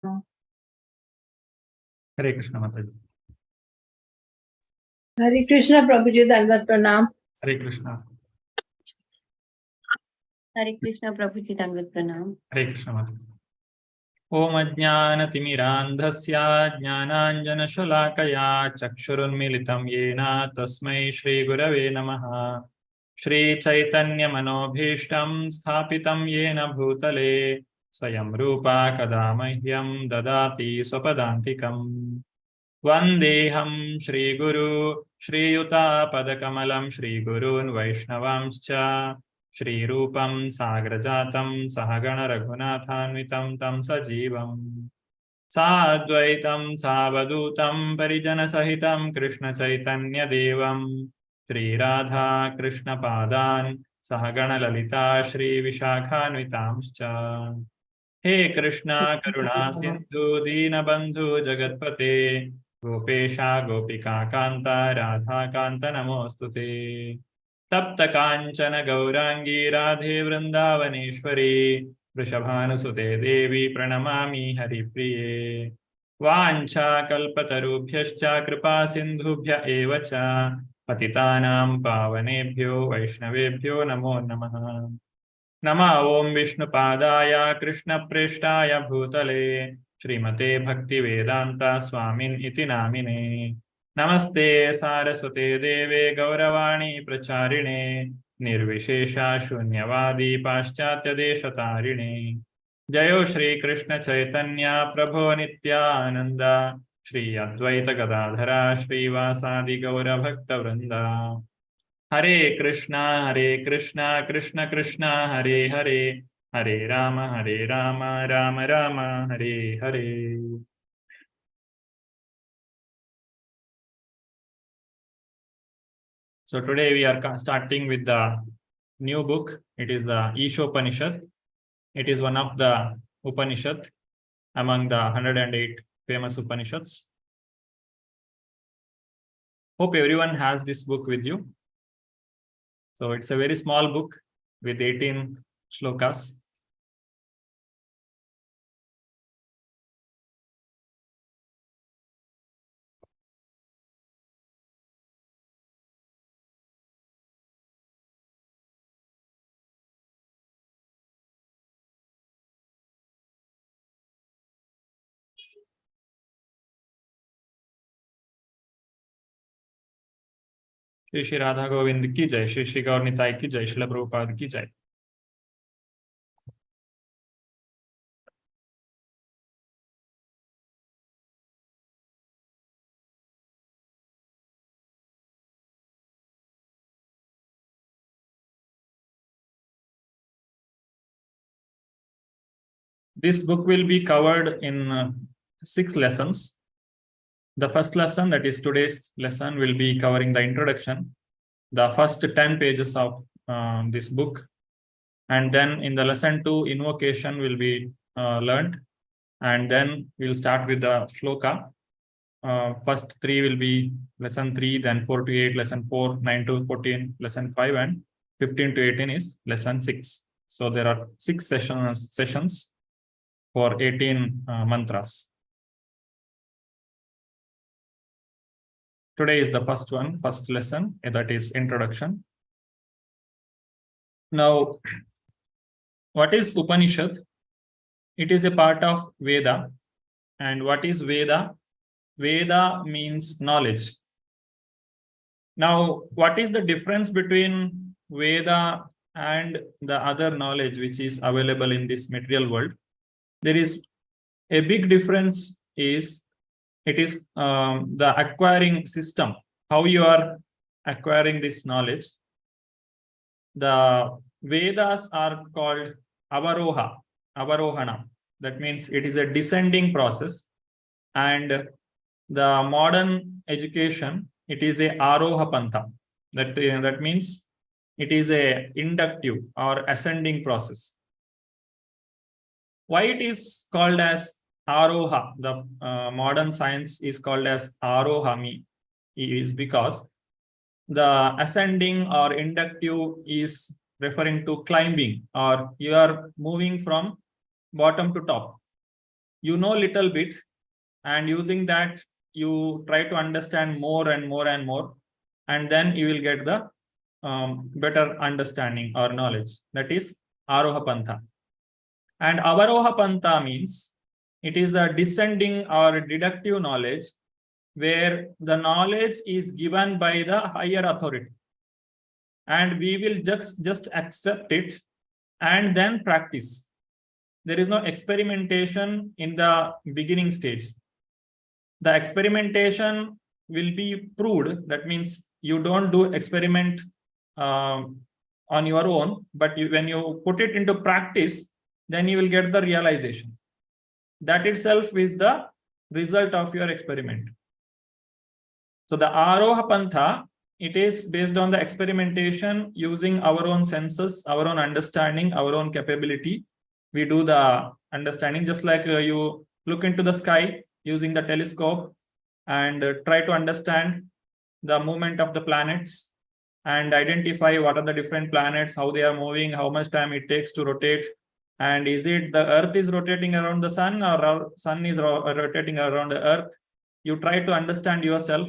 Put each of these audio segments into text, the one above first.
Hare Krishna Mataji. Hare Krishna Prabhuji, Dandavat Pranam. Hare Krishna. Hare Krishna Prabhuji, Dandavat Pranam. Hare Krishna Mataji. Om Ajnanatimirandhasya Jnananjanashalakaya Chakshurunmilitam Yena Tasmai Shri Gurave Namaha. Shri Chaitanya Manobhishtam Sthapitam Yena Bhutale Swayam Rupa Kadamahyam Dadati Swapadantikam. Vandeham Shri Guru Shri Yuta Padakamalam Shri Gurun Vaishnavamscha Shri Rupam Sagrajatam Sahagana Raghunathanvitam Tam Sajivam Sadvaitam Savadutam Parijana Sahitam Krishna Chaitanya Devam Shri Radha Krishna Padan Sahagana Lalita Shri Vishakhanvitamscha. He Krishna Karuna Sindhu Dinabandhu Jagatpate Gopesha Gopika Kanta Radha Kanta Namostute Tapta Kanchana Gaurangi Radhe Vrindavaneshwari Vrishabhanusute Devi Pranamami Haripriye Vancha Kalpatarubhyascha Kripa Sindhubhya Evacha Patitanam Pavanebhyo Vaishnavebhyo Namo Namaha. Nama Om Vishnupadaya Krishna Preshtaya Bhutale Srimate Bhakti Vedanta Swamin Iti Namine Namaste Saraswate Deve Gauravani Pracharine Nirvishesha Shunyavadi Paschatya Deshatarine Jayo Shri Krishna Chaitanya Prabho Nityananda Shri Advaita Gadadhara Shri Vasadi Gaura Bhakta Vrinda Hare Krishna, Krishna Krishna, Hare Hare, Hare Rama, Rama Rama, Hare Hare. So today we are starting with the new book. It is the Ishopanishad. It is one of the Upanishad among the 108 famous Upanishads. Hope everyone has this book with you. So it's a very small book with 18 shlokas. Shri Shri Radha Govind ki jai, Shri Shri Gaur Nitai ki jai, Srila Prabhupada ki jai. This book will be covered in 6 lessons. The first lesson, that is today's lesson, will be covering the introduction, the first 10 pages of this book. And then in the lesson 2, invocation will be learned. And then we'll start with the shloka. First 3 will be lesson 3, then 4 to 8, lesson 4, 9 to 14, lesson 5, and 15 to 18 is lesson 6. So there are 6 sessions for 18 mantras. Today is the first one, first lesson, that is introduction. Now, what is Upanishad? It is a part of Veda. And what is Veda? Veda means knowledge. Now, what is the difference between Veda and the other knowledge which is available in this material world? There is a big difference. It is the acquiring system, how you are acquiring this knowledge. The Vedas are called avarohana. That means it is a descending process. And the modern education, it is a aroha pantha. That means it is a inductive or ascending process. Why it is called as Aroha, the modern science is called as Arohami, is because the ascending or inductive is referring to climbing, or you are moving from bottom to top. you know little bit, and using that you try to understand more and more and more, and then you will get the better understanding or knowledge. That is Aroha Pantha. And Avaroha Pantha means it is a descending or deductive knowledge, where the knowledge is given by the higher authority, and we will just accept it and then practice. There is no experimentation in the beginning stage. The experimentation will be proved. That means you don't do experiment on your own, but when you put it into practice, then you will get the realization. That itself is the result of your experiment. So the Aroha Pantha, it is based on the experimentation using our own senses, our own understanding, our own capability. We do the understanding, just like you look into the sky using the telescope and try to understand the movement of the planets and identify what are the different planets, how they are moving, how much time it takes to rotate, and is it the Earth is rotating around the sun, or our sun is rotating around the Earth. You try to understand yourself,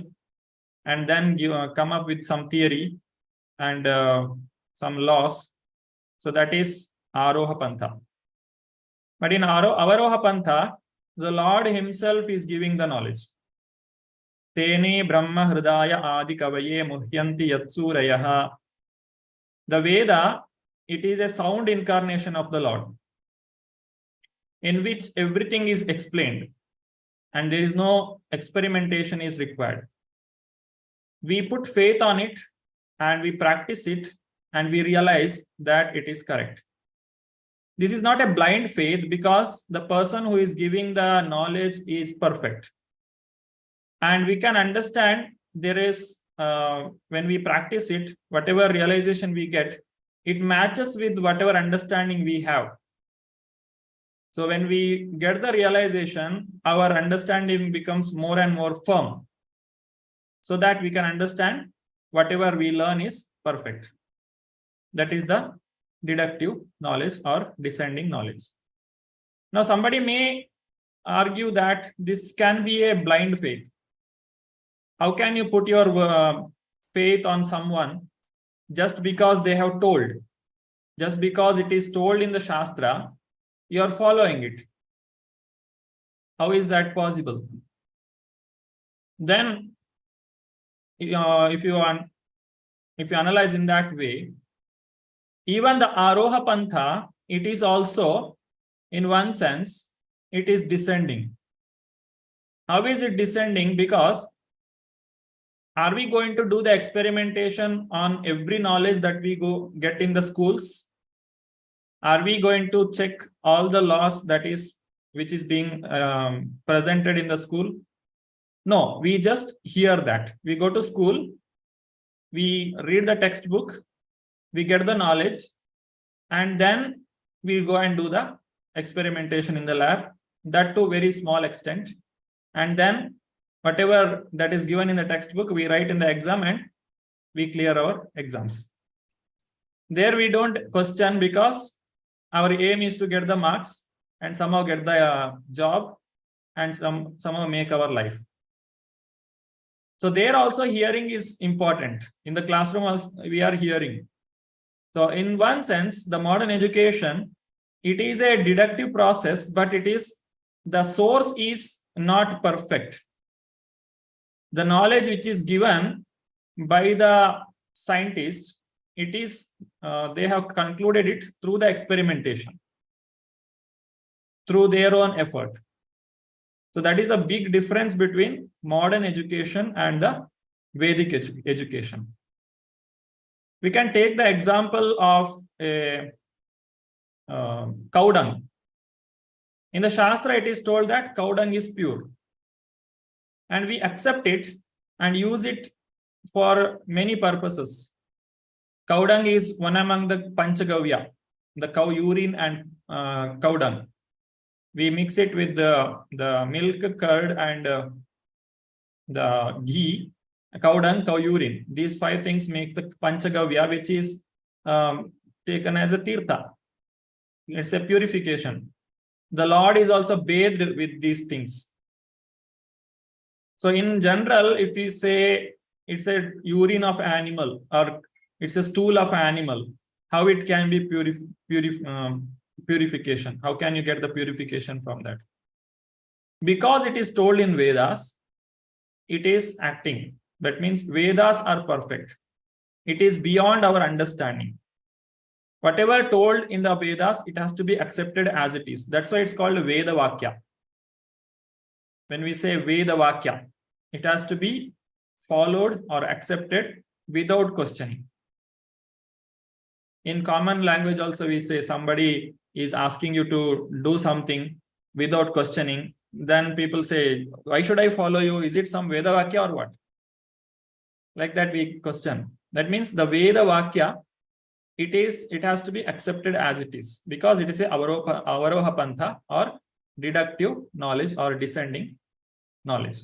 and then you come up with some theory and some laws. So that is Aroha Pantha. But in Avaroha Pantha, the Lord himself is giving the knowledge. Tene Brahma Hridaya Adi Kavaye Muhyanti Yatsurayaha. The Veda, it is a sound incarnation of the Lord, in which everything is explained and there is no experimentation is required. We put faith on it and we practice it and we realize that it is correct. This is not a blind faith, because the person who is giving the knowledge is perfect. And we can understand there is, when we practice it, whatever realization we get, it matches with whatever understanding we have. So when we get the realization, our understanding becomes more and more firm, so that we can understand whatever we learn is perfect. That is the deductive knowledge or descending knowledge. Now, somebody may argue that this can be a blind faith. How can you put your faith on someone just because they have told? Just because it is told in the Shastra, you are following it. How is that possible? Then, if you analyze in that way, even the Aroha Pantha, it is also, in one sense, it is descending. How is it descending? Because are we going to do the experimentation on every knowledge that we get in the schools? Are we going to check all the laws which is being presented in the school? No, we just hear that. We go to school, we read the textbook, we get the knowledge, and then we go and do the experimentation in the lab, that to very small extent. And then whatever that is given in the textbook, we write in the exam and we clear our exams. There we don't question, because our aim is to get the marks and somehow get the job and somehow make our life. So there also hearing is important. In the classroom also we are hearing. So in one sense, the modern education, it is a deductive process, but the source is not perfect. The knowledge which is given by the scientists, they have concluded it through the experimentation, through their own effort. So that is a big difference between modern education and the Vedic education. We can take the example of a cow dung. In the Shastra, it is told that cow dung is pure. And we accept it and use it for many purposes. Cow dung is one among the Panchagavya, the cow urine and cow dung. We mix it with the milk, curd, and the ghee, cow dung, cow urine. These 5 things make the Panchagavya, which is taken as a tirtha. It's a purification. the Lord is also bathed with these things. So in general, if we say it's a urine of animal or it's a stool of animal, how it can be purification? How can you get the purification from that? Because it is told in Vedas, it is acting. That means Vedas are perfect. It is beyond our understanding. Whatever told in the Vedas, it has to be accepted as it is. That's why it's called Veda Vakya. When we say Veda Vakya, it has to be followed or accepted without questioning. In common language also, we say somebody is asking you to do something without questioning. Then people say, why should I follow you? Is it some Veda Vakya or what? Like that we question. That means the Veda Vakya, it has to be accepted as it is, because it is a avaroha pantha or deductive knowledge or descending knowledge.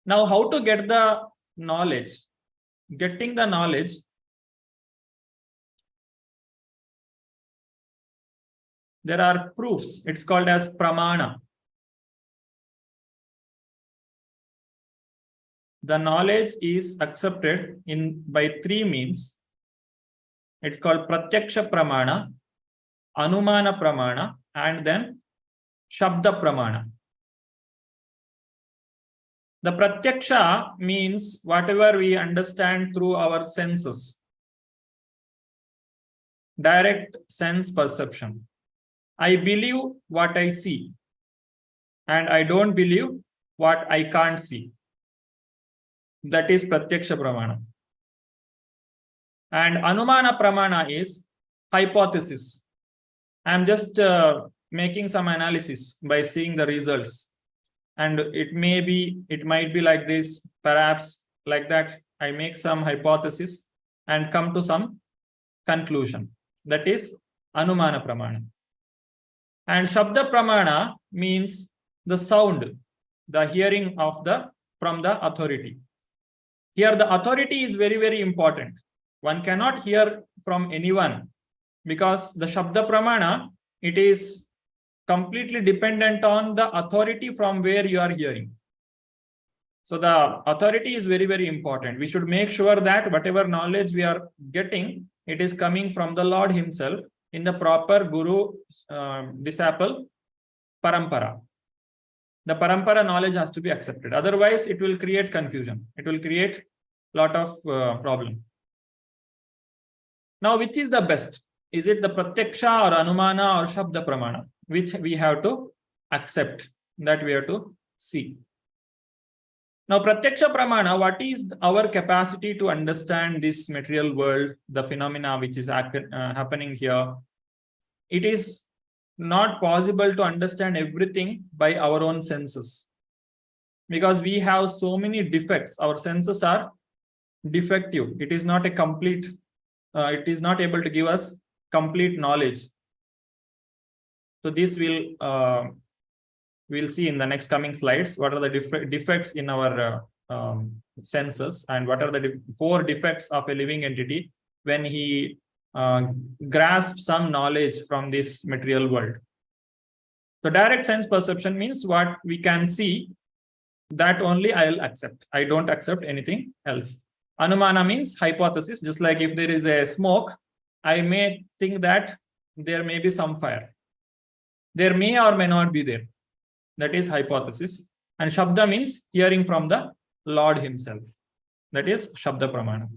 Now, how to get the knowledge? Getting the knowledge, there are proofs. It's called as pramana. The knowledge is accepted by three means. It's called pratyaksha pramana, anumana pramana, and then shabda pramana. The pratyaksha means whatever we understand through our senses. Direct sense perception. I believe what I see, and I don't believe what I can't see. That is pratyaksha pramana. And anumana pramana is hypothesis. I'm just making some analysis by seeing the results. And it might be like this, perhaps like that. I make some hypothesis and come to some conclusion. That is anumana pramana. And shabda pramana means the sound, the hearing of from the authority. Here the authority is very, very important. One cannot hear from anyone, because the shabda pramana, it is completely dependent on the authority from where you are hearing. So the authority is very, very important. We should make sure that whatever knowledge we are getting, it is coming from the Lord himself in the proper guru disciple parampara. The parampara knowledge has to be accepted. Otherwise, it will create confusion. It will create a lot of problem. Now, which is the best? Is it the pratyaksha or anumana or shabda pramana? Which we have to accept, that we have to see. Now, pratyaksha pramana, what is our capacity to understand this material world, the phenomena which is happening here? It is not possible to understand everything by our own senses, because we have so many defects. Our senses are defective. It is not a complete, it is not able to give us complete knowledge. So this we'll see in the next coming slides. What are the defects in our senses, and what are the 4 defects of a living entity when he grasps some knowledge from this material world. So direct sense perception means what we can see, that only I'll accept. I don't accept anything else. Anumana means hypothesis. Just like if there is a smoke, I may think that there may be some fire. There may or may not be there. That is hypothesis. And shabda means hearing from the Lord himself. That is shabda pramana.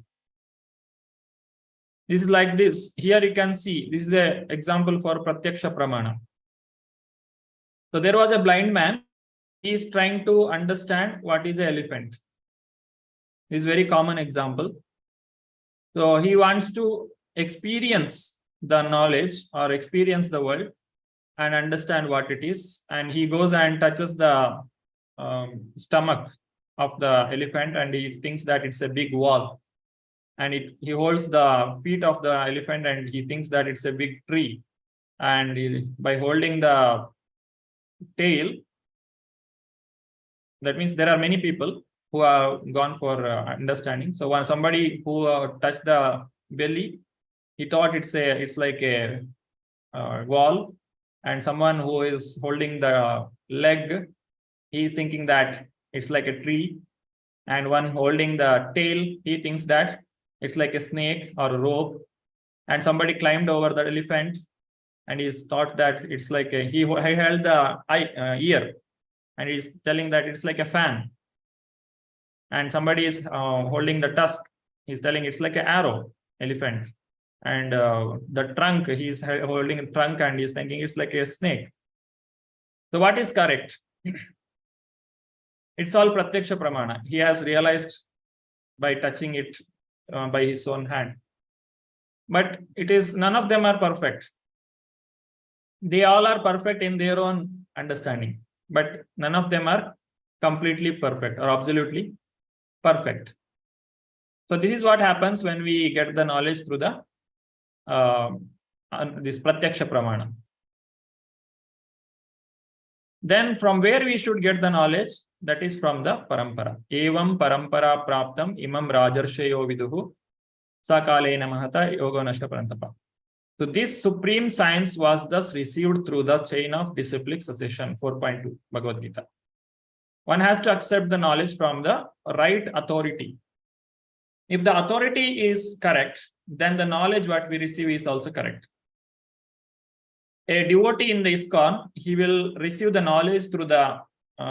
This is like this. Here you can see, this is an example for pratyaksha pramana. So there was a blind man. He is trying to understand what is an elephant. This is a very common example. So he wants to experience the knowledge or experience the world and understand what it is. And he goes and touches the stomach of the elephant, and he thinks that it's a big wall. And he holds the feet of the elephant, and he thinks that it's a big tree. And by holding the tail, that means there are many people who have gone for understanding. So when somebody who touched the belly, he thought it's like a wall, and someone who is holding the leg, he is thinking that it's like a tree, and one holding the tail, he thinks that it's like a snake or a rope, and somebody climbed over the elephant and he's thought that it's like he held the ear and he's telling that it's like a fan, and somebody is holding the tusk, he's telling it's like an arrow, elephant, and the trunk, he's holding a trunk and he's thinking it's like a snake. So what is correct? It's all pratyaksha pramana. He has realized by touching it by his own hand. But it is, none of them are perfect. They all are perfect in their own understanding, but none of them are completely perfect or absolutely perfect. So this is what happens when we get the knowledge through the this pratyaksha pramana. Then from where we should get the knowledge? That is from the parampara. Evam parampara praptam imam rajarshayo viduhu sakalena mahata yoga nashta parantapa. So this supreme science was thus received through the chain of disciplic succession, 4.2 Bhagavad Gita. One has to accept the knowledge from the right authority. If the authority is correct, then the knowledge what we receive is also correct. A devotee in the ISKCON, he will receive the knowledge through the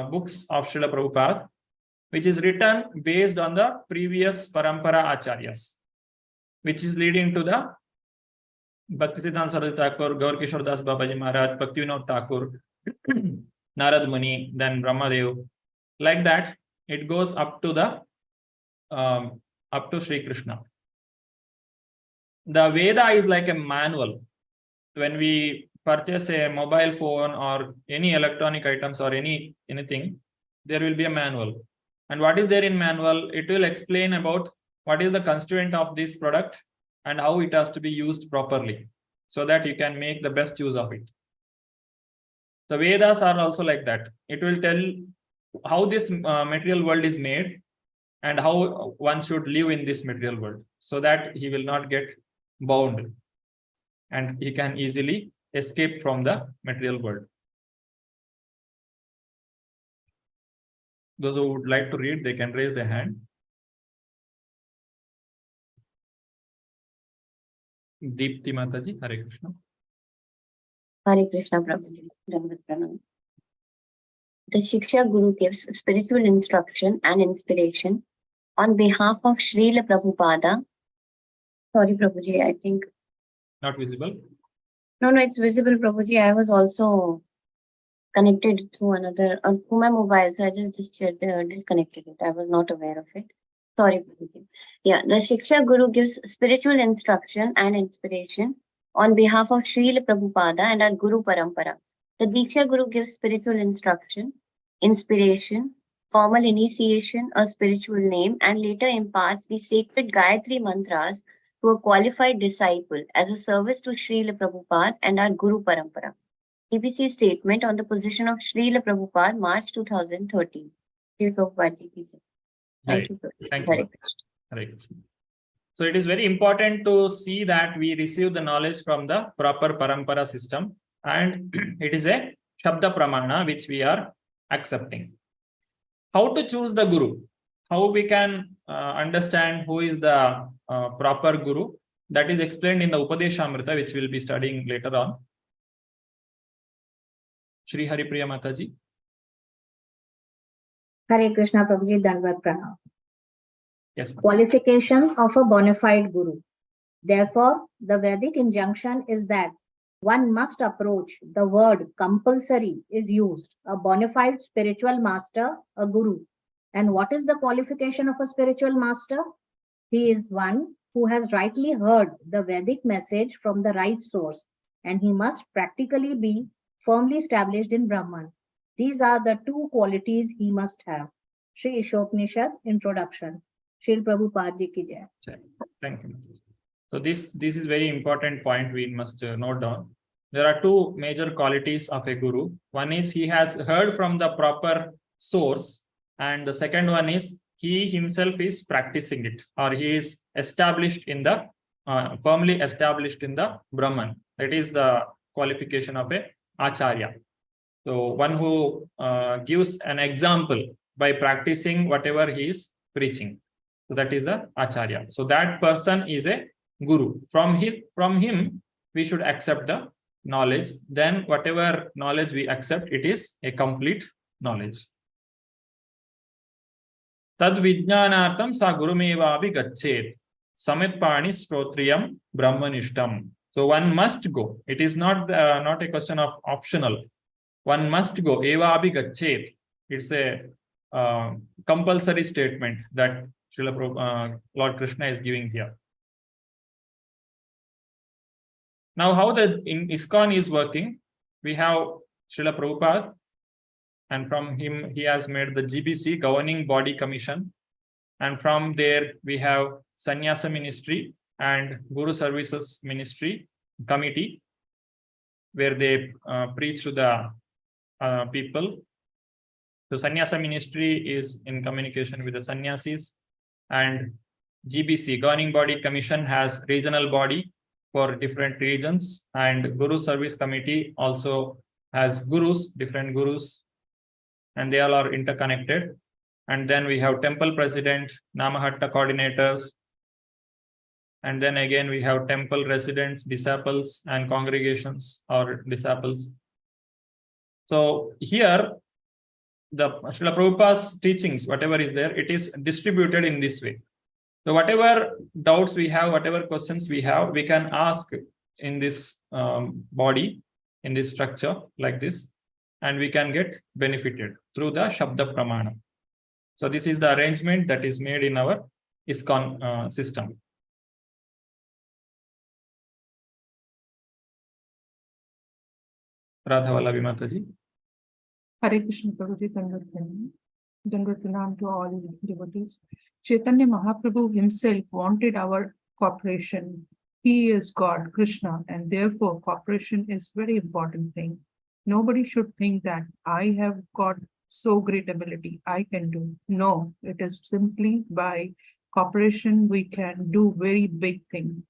books of Srila Prabhupada, which is written based on the previous parampara acharyas, which is leading to the Bhakti Siddhanta Saraswati Thakur, Gaur Kishore Das Babaji Maharaj, Bhakti Vinod Thakur, Narad Muni, then Brahmadev. Like that, it goes up to the up to Sri Krishna. The Veda is like a manual. When we purchase a mobile phone or any electronic items or anything, there will be a manual. And what is there in manual? It will explain about what is the constituent of this product and how it has to be used properly, so that you can make the best use of it. The Vedas are also like that. It will tell how this material world is made and how one should live in this material world, so that he will not get bound and he can easily escape from the material world. Those who would like to read, they can raise their hand. Deepti Mataji, Hare Krishna. Hare Krishna Prabhuji, Dandavat Pranam. The Shiksha Guru gives spiritual instruction and inspiration on behalf of Srila Prabhupada. Sorry, Prabhuji, I think. Not visible. No, it's visible, Prabhuji. I was also connected through another, through my mobile, so I just disconnected it. I was not aware of it. Sorry, Prabhuji. Yeah, the Shiksha Guru gives spiritual instruction and inspiration on behalf of Srila Prabhupada and our Guru Parampara. The Diksha Guru gives spiritual instruction, inspiration, formal initiation, a spiritual name, and later imparts the sacred Gayatri mantras to a qualified disciple as a service to Srila Prabhupada and our Guru Parampara. TPC statement on the position of Srila Prabhupada, March 2013. Srila Prabhupada ji. Thank you. Thank you. Hare Krishna. So it is very important to see that we receive the knowledge from the proper parampara system, and it is a Shabda Pramana which we are accepting. How to choose the Guru? How we can understand who is the proper Guru? That is explained in the Upadeshamrita, which we will be studying later on. Shri Haripriya Mataji. Hare Krishna Prabhuji, Dandavat Pranam. Yes, ma'am. Qualifications of a bona fide Guru. Therefore, the Vedic injunction is that one must approach, the word compulsory is used, a bona fide spiritual master, a Guru. And what is the qualification of a spiritual master? He is one who has rightly heard the Vedic message from the right source, and he must practically be firmly established in Brahman. These are the two qualities he must have. Shri Ishopnishad, Introduction. Shri Prabhupada Ji ki jai. Thank you. So this is very important point we must note down. There are two major qualities of a Guru. One is he has heard from the proper source, and the second one is he himself is practicing it, or he is established in the firmly established in the Brahman. That is the qualification of a Acharya. So one who gives an example by practicing whatever he is preaching. So that is the Acharya. So that person is a guru. From him, we should accept the knowledge. Then whatever knowledge we accept, it is a complete knowledge. Tad vijnanartam sa gurumevavi gachet. Samitpani strotriyam brahmanishtam. So one must go. It is not a question of optional. One must go. Eva abhi gachet. It's a compulsory statement that Lord Krishna is giving here. Now, how the ISKCON is working? We have Srila Prabhupada, and from him he has made the GBC, Governing Body Commission, and from there we have Sannyasa Ministry and Guru Services Ministry Committee, where they preach to the people. So Sannyasa Ministry is in communication with the sannyasis, and GBC, Governing Body Commission, has regional body for different regions, and Guru Service Committee also has gurus, different gurus, and they all are interconnected. And then we have temple president, Namahatta coordinators, and then again we have temple residents, disciples, and congregations or disciples. So here, the Srila Prabhupada's teachings, whatever is there, it is distributed in this way. So whatever doubts we have, whatever questions we have, we can ask in this body, in this structure like this, and we can get benefited through the Shabda Pramana. So this is the arrangement that is made in our ISKCON system. Radha Vallavi Mataji. Hare Krishna Prabhuji, Dandavat Pranam to all devotees. Chaitanya Mahaprabhu himself wanted our cooperation. He is God, Krishna, and therefore cooperation is very important thing. Nobody should think that I have got so great ability, I can do. No, it is simply by cooperation we can do very big thing.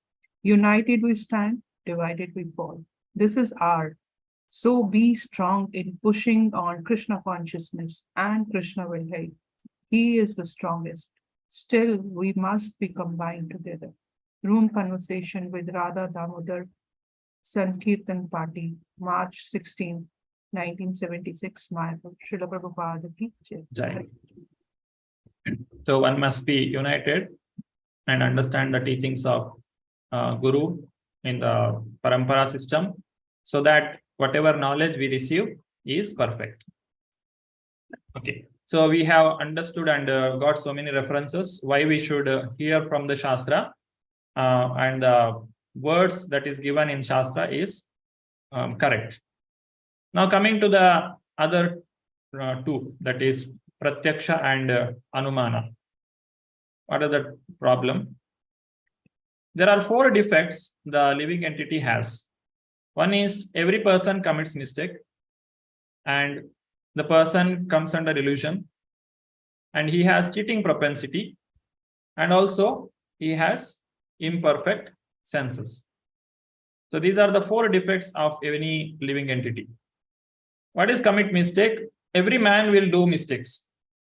United we stand, divided we fall. This is art. So be strong in pushing on Krishna consciousness, and Krishna will help. He is the strongest. Still, we must be combined together. Room conversation with Radha Damodar, Sankirtan Party, March 16, 1976, Mayapur. Srila Prabhupada ki jai. So one must be united and understand the teachings of Guru in the Parampara system, so that whatever knowledge we receive is perfect. Okay, so we have understood and got so many references why we should hear from the Shastra, and the words that is given in Shastra is correct. Now coming to the other two, that is Pratyaksha and Anumana. What is the problem? There are 4 defects the living entity has. One is every person commits mistake, and the person comes under illusion, and he has cheating propensity, and also he has imperfect senses. So these are the 4 defects of any living entity. What is commit mistake? Every man will do mistakes.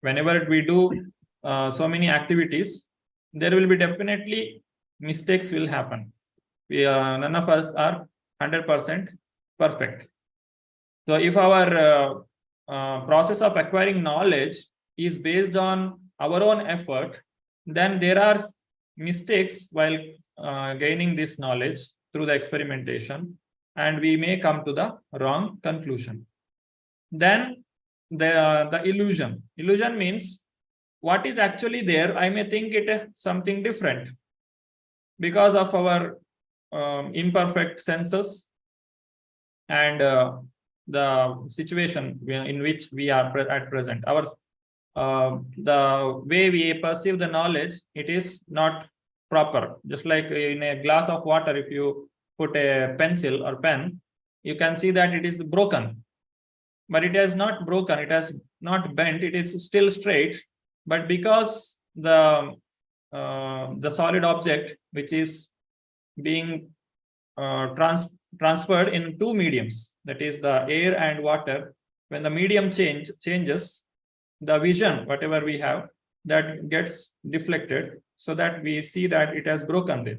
Whenever we do so many activities, there will be definitely mistakes will happen. None of us are 100% perfect. So if our process of acquiring knowledge is based on our own effort, then there are mistakes while gaining this knowledge through the experimentation, and we may come to the wrong conclusion. Then the illusion. Illusion means what is actually there, I may think it something different because of our imperfect senses and the situation in which we are at present. Our the way we perceive the knowledge, it is not proper. Just like in a glass of water, if you put a pencil or pen, you can see that it is broken, but it has not broken, it has not bent, it is still straight. But because the solid object which is being transferred in two mediums, that is the air and water. When the medium changes, the vision, whatever we have, that gets deflected, so that we see that it has broken there.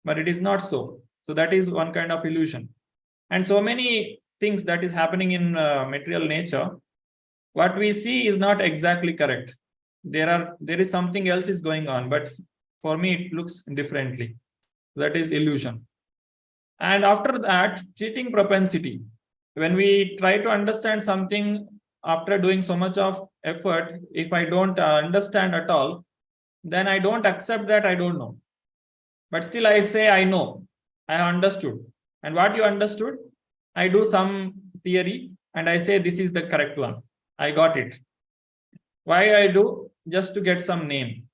But it is not so. So that is one kind of illusion. And so many things that is happening in material nature, what we see is not exactly correct. There is something else is going on, but for me it looks differently. That is illusion. And after that, cheating propensity. When we try to understand something after doing so much of effort, if I don't understand at all, then I don't accept that I don't know. But still I say I know, I have understood. And what you understood, I do some theory and I say this is the correct one. I got it. Why I do? Just to get some name.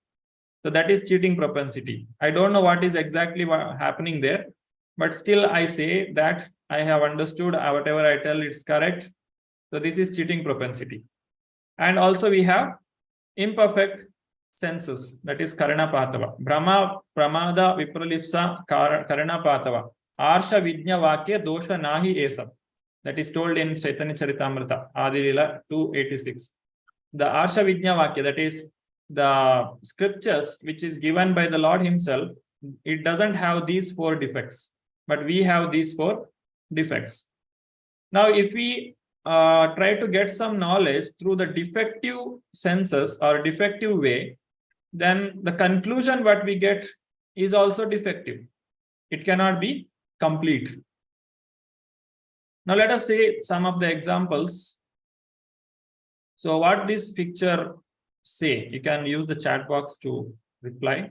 So that is cheating propensity. I don't know what is exactly happening there, but still I say that I have understood, whatever I tell it's correct. So this is cheating propensity. And also we have imperfect senses, that is karana patava. Brahma pramada vipralipsa karana patava. Arsha vijna vakya dosha nahi esam. That is told in Chaitanya Charitamrita, Adi Lila 286. The Arsha vijna vakya, that is the scriptures which is given by the Lord himself, it doesn't have these 4 defects, but we have these 4 defects. Now, if we try to get some knowledge through the defective senses or defective way, then the conclusion what we get is also defective. It cannot be complete. Now let us say some of the examples. So what this picture say, you can use the chat box to reply.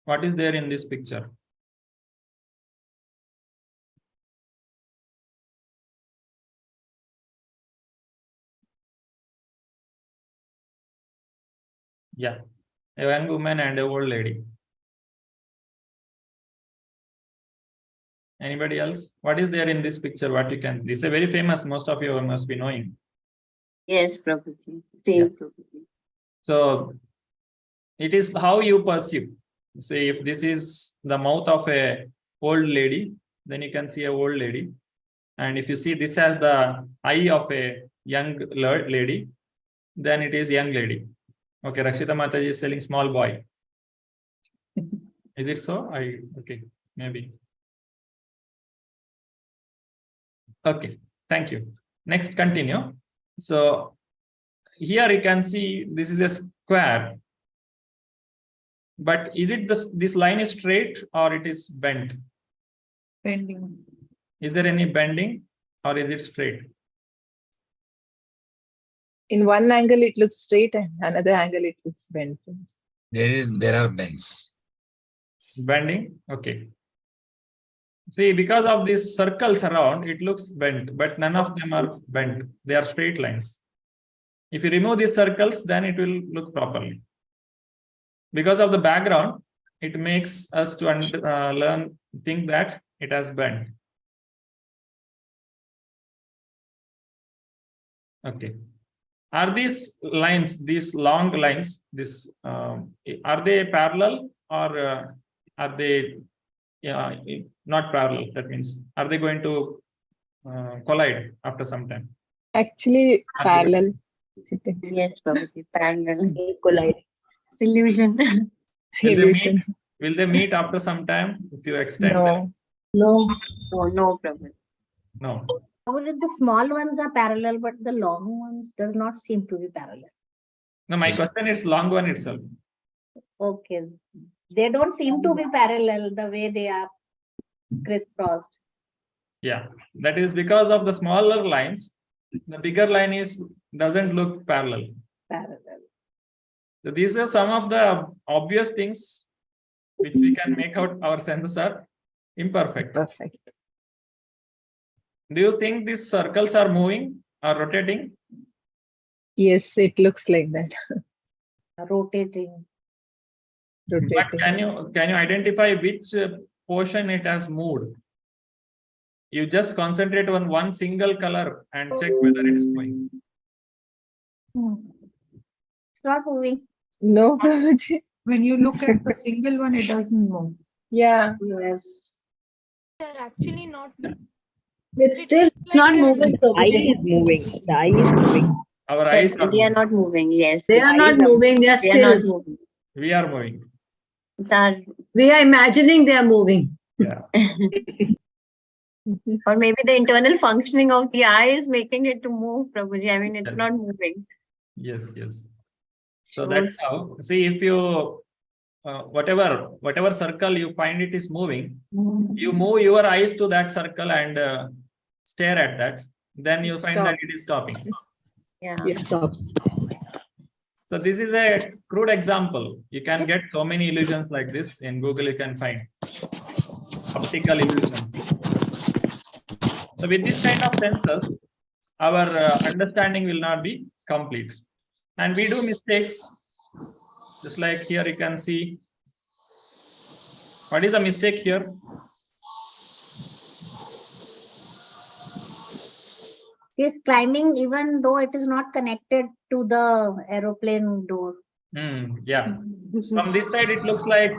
What is there in this picture? Yeah, a young woman and an old lady. Anybody else? What is there in this picture? What you can, this is a very famous, most of you must be knowing. Yes, Prabhuji. Same, Yeah. Prabhuji. So it is how you perceive. Say if this is the mouth of a old lady, then you can see a old lady. And if you see this as the eye of a young lady, then it is young lady. Okay, Rakshita Mataji is selling small boy. Is it so? Okay, maybe. Okay, thank you. Next, continue. So here you can see this is a square. But is it this line is straight or it is bent? Bending. Is there any bending or is it straight? In one angle it looks straight and another angle it looks bent. There are bends. Bending? Okay. See, because of these circles around, it looks bent, but none of them are bent. They are straight lines. If you remove these circles, then it will look properly. Because of the background, it makes us to think that it has bent. Okay. Are these lines, these long lines, are they parallel or are they not parallel? That means, are they going to collide after some time? Actually, Are they- parallel. Yes, Prabhuji. Parallel. Collide. Illusion. Illusion. Will they meet after some time if you extend them? No. Oh, no, Prabhuji. No. The small ones are parallel, but the long ones does not seem to be parallel. No, my question is long one itself. Okay. They don't seem to be parallel the way they are crisscrossed. Yeah, that is because of the smaller lines. The bigger line doesn't look parallel. Parallel. So these are some of the obvious things which we can make out our senses are imperfect. Perfect. Do you think these circles are moving or rotating? Yes, it looks like that. Rotating. But Rotating. can you identify which portion it has moved? You just concentrate on one single color and check whether it is moving. It's not moving. No, Prabhuji. When you look at the single one, it doesn't move. Yeah. Yes. They're actually not. It's still not moving. Eye Prabhuji. is moving. The eye is moving. Our eyes are They are moving. not moving. Yes. They are not eyes are- moving. They are They are not still. moving. We are moving. That, We are imagining they are moving. Yeah. or maybe the internal functioning of the eye is making it to move, Prabhuji. I mean, it's Yes. not moving. Yes, yes. So So- that's how. See, if you whatever circle you find it is moving, you move your eyes to that circle and stare at that. Then you find Stop. that it is stopping. Yeah. Yes, stop. So this is a crude example. You can get so many illusions like this in Google. You can find optical illusions. So with this kind of senses, our understanding will not be complete, and we do mistakes. Just like here, you can see. What is the mistake here? He is climbing even though it is not connected to the aeroplane door. Yeah. This From is this side, it looks like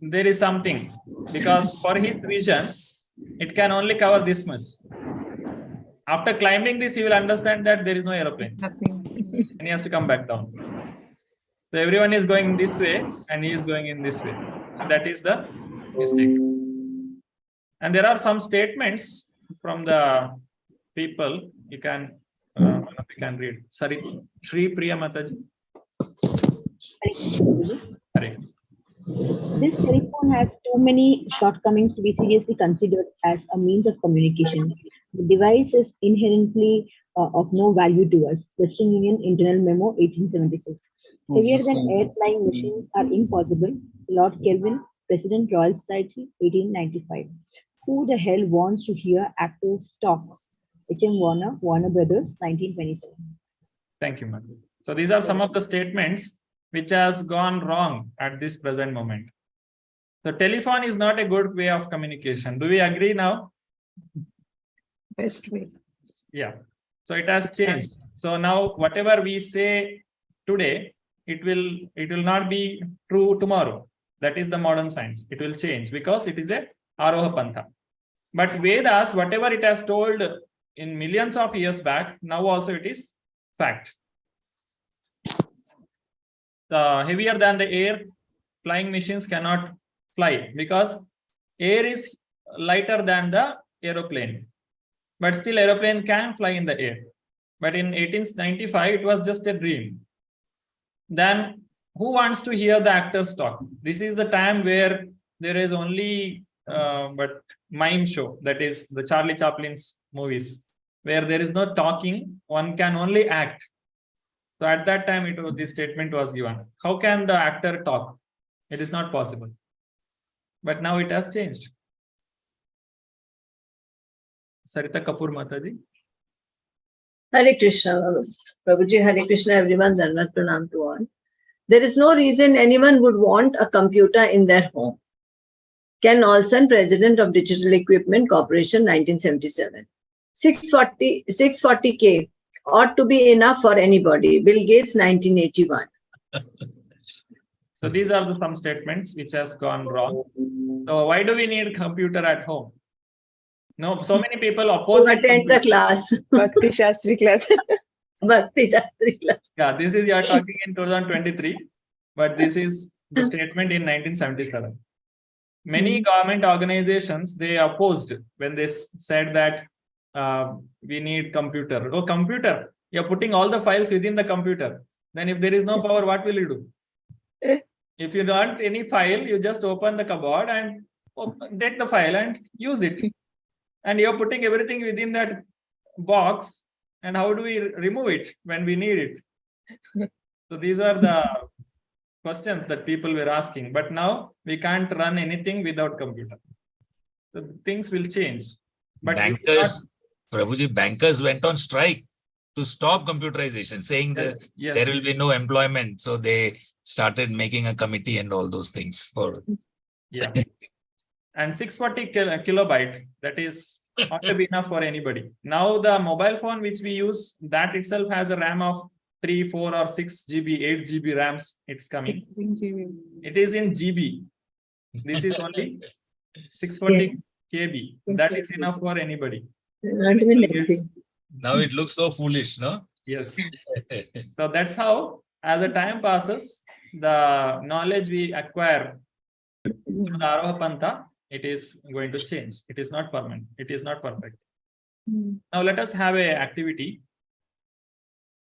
there is something, because for his vision, it can only cover this much. After climbing this, he will understand that there is no aeroplane, nothing. and he has to come back down. So everyone is going this way, and he is going in this way. So that is the mistake. And there are some statements from the people. You can read. Sorry, Shri Priya Mataji. Sorry. This telephone has too many shortcomings to be seriously considered as a means of communication. The device is inherently of no value to us. Western Union Internal Memo 1876. Heavier than air flying machines are impossible. Lord Kelvin, President Royal Society, 1895. Who the hell wants to hear actors talk? H.M. Warner, Warner Brothers, 1927. Thank you, Madhu. So these are some of the statements which has gone wrong at this present moment. The telephone is not a good way of communication. Do we agree now? Best way. Yeah. So it has changed. So now whatever we say today, it will not be true tomorrow. That is the modern science. It will change because it is a Aroha Pantha. But Vedas, whatever it has told in millions of years back, now also it is fact. Heavier than the air, flying machines cannot fly because air is lighter than the aeroplane. But still aeroplane can fly in the air. But in 1895, it was just a dream. Then who wants to hear the actors talk? This is the time where there is only but mime show, that is the Charlie Chaplin's movies, where there is no talking, one can only act. So at that time, this statement was given. How can the actor talk? It is not possible. But now it has changed. Sarita Kapoor Mataji. Hare Krishna, Prabhuji, Hare Krishna, everyone, Dhanvat Pranam to all. There is no reason anyone would want a computer in their home. Ken Olson, President of Digital Equipment Corporation, 1977. 640K ought to be enough for anybody. Bill Gates, 1981. So these are some statements which has gone wrong. So why do we need a computer at home? No, so many people oppose To attend the class. Bhakti Shastri class. Bhakti Shastri class. Yeah, this is you are talking in 2023, but this is the statement in 1977. Many government organizations, they opposed when they said that we need computer. Oh, computer, you're putting all the files within the computer. Then if there is no power, what will you do? If you want any file, you just open the cupboard and take the file and use it. And you're putting everything within that box. And how do we remove it when we need it? So these are the questions that people were asking. But now we can't run anything without computer. So things will change. But Bankers, Prabhuji, bankers went on strike to stop computerization, saying that yes. there will be no employment. So they started making a committee and all those things for. Yeah. And 640 kilobyte, that is not enough for anybody. Now the mobile phone which we use, that itself has a RAM of 3, 4 or 6 GB, 8 GB RAMs, it's coming. It is in GB. This is only 640 KB. That is enough for anybody. Not even MB. Now it looks so foolish, no? Yes. So that's how, as the time passes, the knowledge we acquire through the Aroha Pantha, it is going to change. It is not permanent. It is not perfect. Now let us have a activity.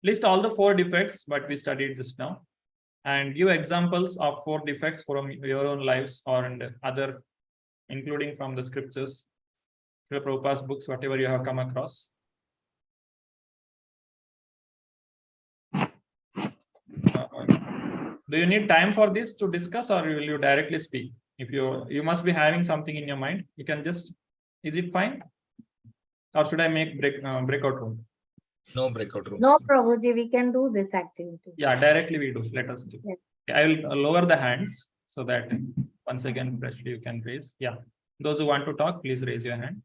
List all the 4 defects, but we studied just now, and give examples of 4 defects from your own lives or and other, including from the scriptures, Srila Prabhupada's books, whatever you have come across. Do you need time for this to discuss, or will you directly speak? If you must be having something in your mind, you can just, is it fine? Or should I make breakout room? No breakout rooms. No, Prabhuji, we can do this activity. Yeah, directly we do. Let us do. Yes. I will lower the hands so that once again, freshly you can raise. Yeah. Those who want to talk, please raise your hand.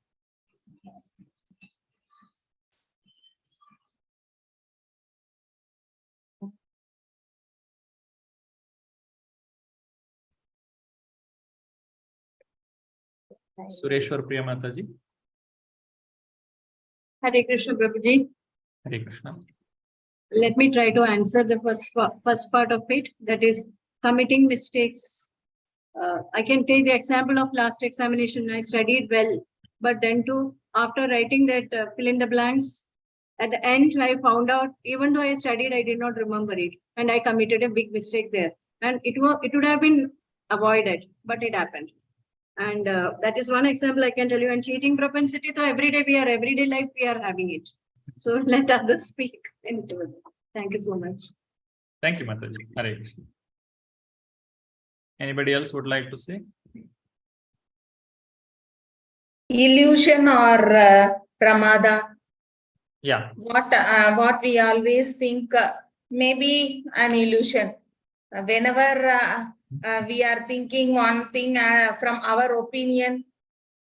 Sureshwar Priya Mataji. Hare Krishna, Prabhuji. Hare Krishna. Let me try to answer the first part of it, that is committing mistakes. I can take the example of last examination. I studied well, but then too, after writing that fill in the blanks, at the end, I found out, even though I studied, I did not remember it. And I committed a big mistake there. And it would have been avoided, but it happened. And that is one example I can tell you. And cheating propensity, so everyday life, we are having it. So let others speak. Thank you so much. Thank you, Mataji. Hare Krishna. Anybody else would like to say? Illusion or pramada. Yeah. What we always think maybe an illusion. Whenever we are thinking one thing from our opinion,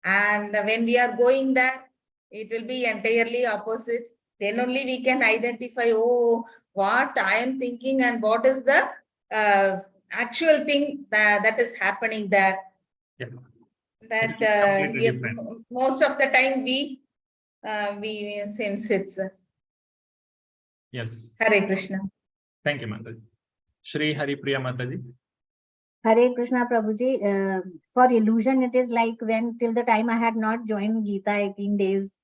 and when we are going there, it will be entirely opposite. Then only we can identify, oh, what I am thinking and what is the actual thing that is happening there. Yeah. That Completely different. most of the time we sense it's. Yes. Hare Krishna. Thank you, Mataji. Shri Hari Priya Mataji. Hare Krishna, Prabhuji. For illusion, it is like when till the time I had not joined Gita 18 days,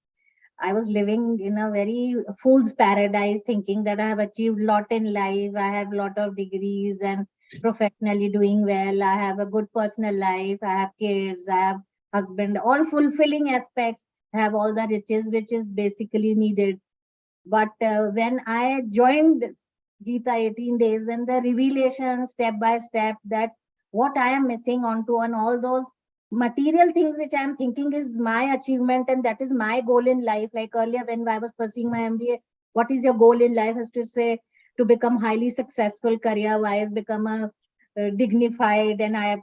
I was living in a very fool's paradise, thinking that I have achieved a lot in life. I have a lot of degrees and professionally doing well. I have a good personal life. I have kids. I have husband, all fulfilling aspects. I have all the riches which is basically needed. But when I joined Gita 18 days and the revelation step by step that what I am missing onto on all those material things which I am thinking is my achievement and that is my goal in life. Like earlier when I was pursuing my MBA, what is your goal in life? Is to say to become highly successful career-wise, become a dignified and I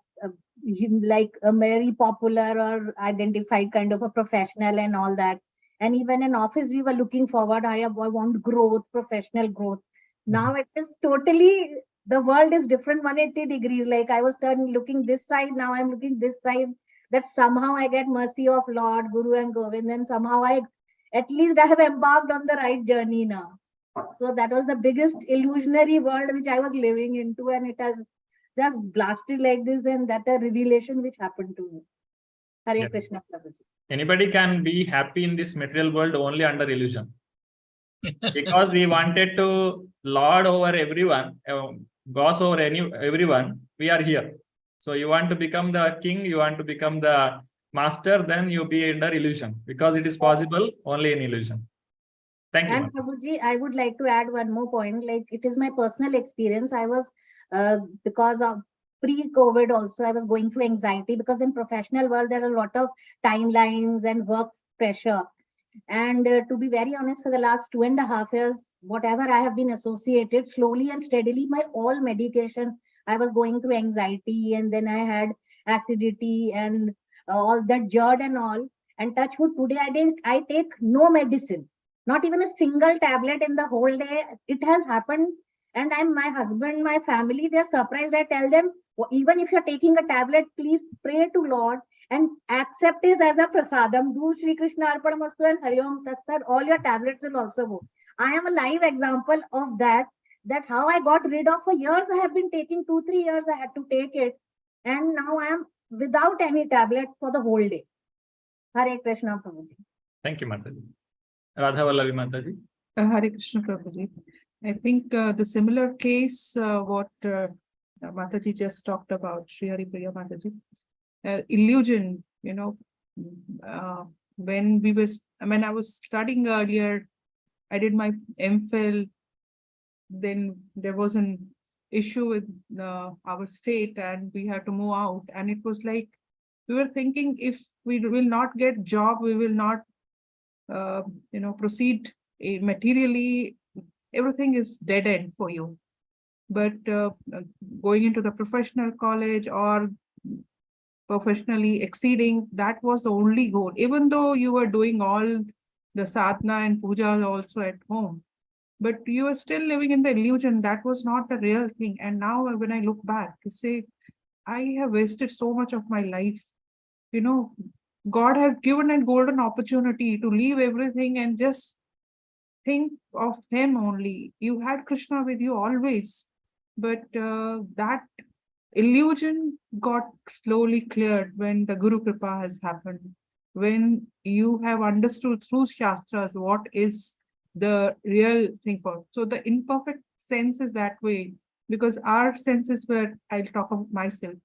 like a very popular or identified kind of a professional and all that. And even in office, we were looking forward. I want growth, professional growth. Now it is totally, the world is different 180 degrees. Like I was looking this side, now I'm looking this side. That somehow I get mercy of Lord, Guru and Govind, and somehow at least I have embarked on the right journey now. So that was the biggest illusionary world which I was living into, and it has just blasted like this, and that a revelation which happened to me. Hare Yeah. Krishna, Prabhuji. Anybody can be happy in this material world only under illusion. Because we wanted to lord over everyone, boss over everyone, we are here. So you want to become the king, you want to become the master, then you be under illusion. Because it is possible only in illusion. Thank you. And Prabhuji, I would like to add one more point. Like it is my personal experience. I was, because of pre-COVID also, I was going through anxiety because in professional world, there are a lot of timelines and work pressure. And to be very honest, for the last 2.5 years, whatever I have been associated, slowly and steadily, my all medication, I was going through anxiety and then I had acidity and all that GERD and all. And touch wood, today I take no medicine. Not even a single tablet in the whole day. It has happened. And my husband, my family, they're surprised. I tell them, even if you're taking a tablet, please pray to Lord and accept it as a prasadam. Do Shri Krishna Arpanamastu and Hari Om Tastat. All your tablets will also go. I am a live example of that. That how I got rid of for years. I have been taking 2-3 years. I had to take it. And now I am without any tablet for the whole day. Hare Krishna Prabhuji. Thank you, Mataji. Radha Mataji. Hare Krishna Prabhuji. I think the similar case, what Mataji just talked about, Sri Hari Priya Mataji, illusion, when I was studying earlier, I did my MPhil, then there was an issue with our state and we had to move out. And it was like, we were thinking if we will not get job, we will not, proceed materially, everything is dead end for you. But going into the professional college or professionally exceeding, that was the only goal. Even though you were doing all the sadhana and puja also at home, but you were still living in the illusion that was not the real thing. And now when I look back to say, I have wasted so much of my life. God had given a golden opportunity to leave everything and just think of him only. You had Krishna with you always, but that illusion got slowly cleared when the Guru Kripa has happened, when you have understood through Shastras what is the real thing for. So the imperfect sense is that way, because our senses were, I'll talk about myself,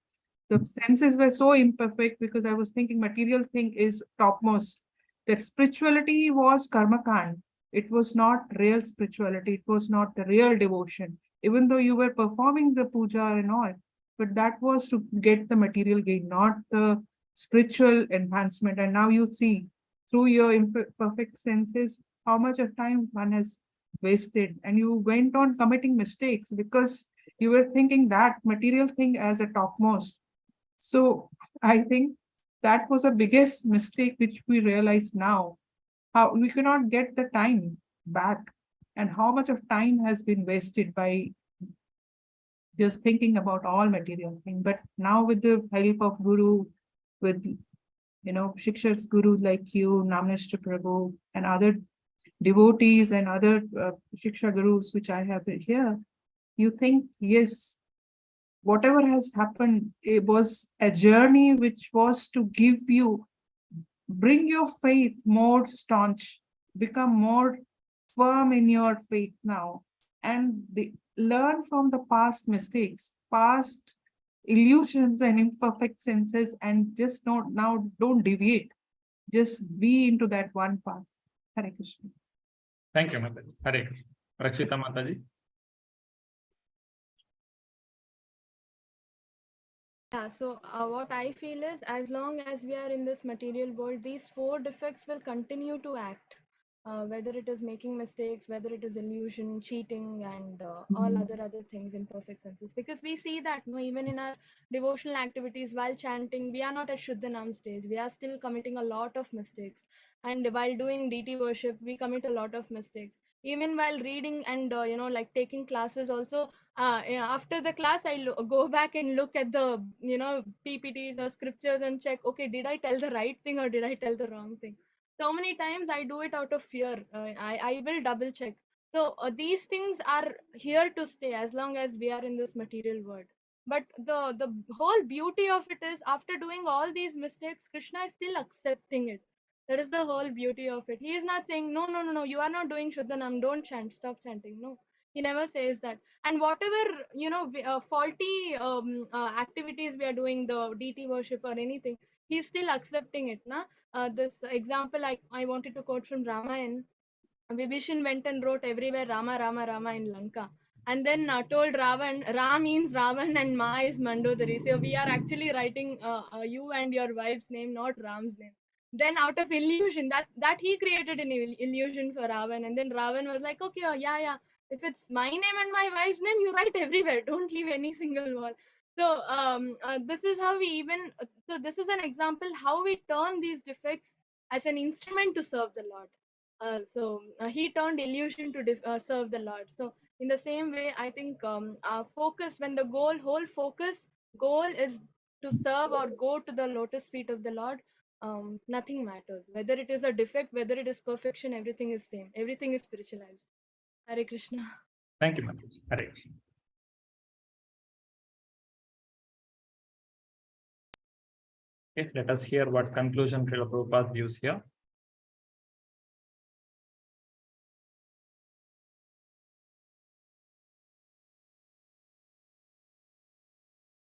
the senses were so imperfect because I was thinking material thing is topmost, that spirituality was karmakand. It was not real spirituality. It was not the real devotion, even though you were performing the puja and all, but that was to get the material gain, not the spiritual enhancement. And now you see through your imperfect senses how much of time one has wasted, and you went on committing mistakes because you were thinking that material thing as a topmost. So I think that was the biggest mistake which we realize now, how we cannot get the time back and how much of time has been wasted by just thinking about all material thing. But now with the help of Guru, with Shiksha's Guru like you, Namnishta Prabhu, and other devotees and other Shiksha Gurus which I have here, you think, yes, whatever has happened, it was a journey which was to give you, bring your faith more staunch, become more firm in your faith now, and learn from the past mistakes, past illusions and imperfect senses, and just don't deviate. Just be into that one path. Hare Krishna. Thank you, Mataji. Hare Krishna. Rakshita Mataji. Yeah, so what I feel is, as long as we are in this material world, these 4 defects will continue to act. Whether it is making mistakes, whether it is illusion, cheating, and all other things, imperfect senses. Because we see that even in our devotional activities, while chanting, we are not at Shuddhanam stage. We are still committing a lot of mistakes. And while doing deity worship, we commit a lot of mistakes. Even while reading and like taking classes also, after the class, I go back and look at the PPTs or scriptures and check, okay, did I tell the right thing or did I tell the wrong thing? So many times I do it out of fear. I will double check. So these things are here to stay as long as we are in this material world. But the whole beauty of it is, after doing all these mistakes, Krishna is still accepting it. That is the whole beauty of it. He is not saying, no, you are not doing Shuddhanam, don't chant, stop chanting. No, he never says that. And whatever faulty activities we are doing, the deity worship or anything, he is still accepting it. This example I wanted to quote from Ramayana. Vibhishan went and wrote everywhere Rama, Rama, Rama in Lanka. And then told Ravan, Ra means Ravan and Ma is Mandodari. So we are actually writing you and your wife's name, not Ram's name. Then out of illusion, that he created an illusion for Ravan. And then Ravan was like, okay, yeah. If it's my name and my wife's name, you write everywhere. Don't leave any single wall. So this is how we so this is an example how we turn these defects as an instrument to serve the Lord. He turned illusion to serve the Lord. So in the same way, I think our focus, when the whole goal is to serve or go to the lotus feet of the Lord, nothing matters. Whether it is a defect, whether it is perfection, everything is same. Everything is spiritualized. Hare Krishna. Thank you, Mataji. Hare Krishna. Okay, let us hear what conclusion Srila Prabhupada gives here.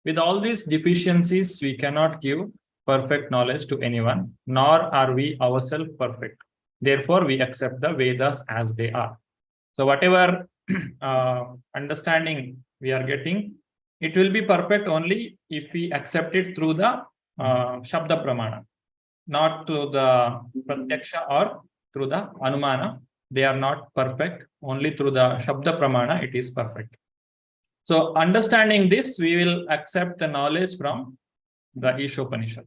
With all these deficiencies, we cannot give perfect knowledge to anyone, nor are we ourselves perfect. Therefore, we accept the Vedas as they are. So whatever understanding we are getting, it will be perfect only if we accept it through the Shabda Pramana, not through the Pratyaksha or through the Anumana. They are not perfect. Only through the Shabda Pramana, it is perfect. So understanding this, we will accept the knowledge from the Ishopanishad.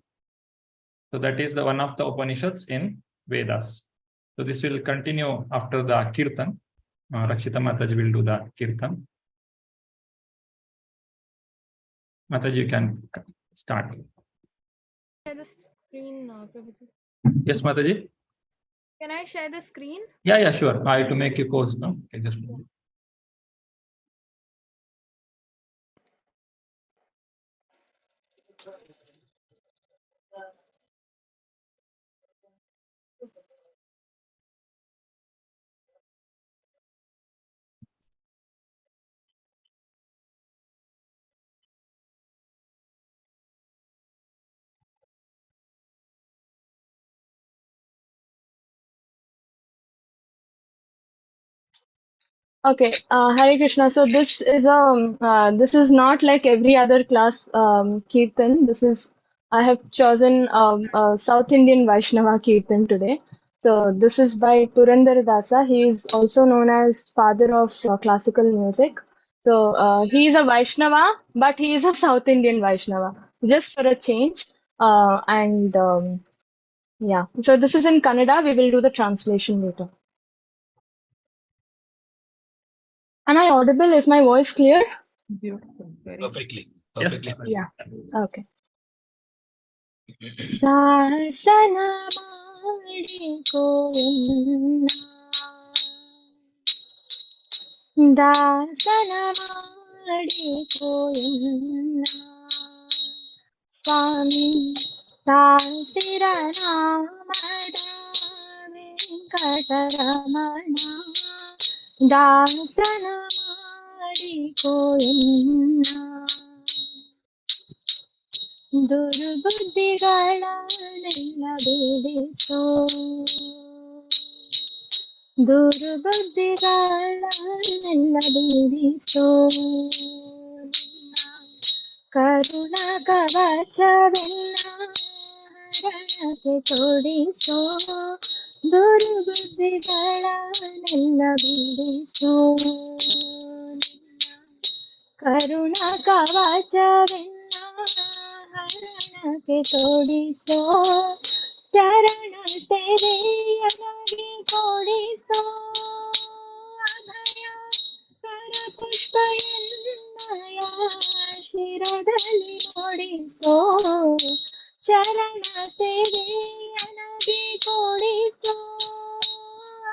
So that is the one of the Upanishads in Vedas. So this will continue after the Kirtan. Rakshita Mataji will do the Kirtan. Mataji, you can start. Share the screen, Prabhuji. Yes, Mataji? Can I share the screen? Yeah, sure. I have to make you course, no? Okay, just Okay, Hare Krishna. So this is not like every other class Kirtan. I have chosen a South Indian Vaishnava Kirtan today. So this is by Purandara Dasa. He is also known as father of classical music. So he is a Vaishnava, but he is a South Indian Vaishnava, just for a change. Yeah. So this is in Kannada. We will do the translation later. Am I audible? Is my voice clear? Beautiful. Very Perfectly. yes. Yeah. Okay. Dasana madi govinda, dasana madi govinda, Swami Sasira Namada Venkataramana, dasana madi govinda. ದುರ್ಬುದ್ಧಿಗಳನ್ನೆಲ್ಲ ಬಿಡಿಸೋ ದುರ್ಬುದ್ಧಿಗಳನ್ನೆಲ್ಲ ಬಿಡಿಸೋ ಕರುಣ ಕವಚವೆಲ್ಲ ಹರಣಕ್ಕೆ ತೊಡಿಸೋ ದುರ್ಬುದ್ಧಿಗಳನ್ನೆಲ್ಲ ಬಿಡಿಸೋ ಕರುಣ ಕವಚವೆಲ್ಲ ಹರಣಕ್ಕೆ ತೊಡಿಸೋ ಚರಣ ಸೇವೆಯನಗೆ ಕೊಡಿಸೋ ಅಭಯ ಕರ ಪುಷ್ಪ ಎನ್ನಯ ಶಿರದಲ್ಲಿ ಮೂಡಿಸೋ ಚರಣ ಸೇವೆಯನಗೆ ಕೊಡಿಸೋ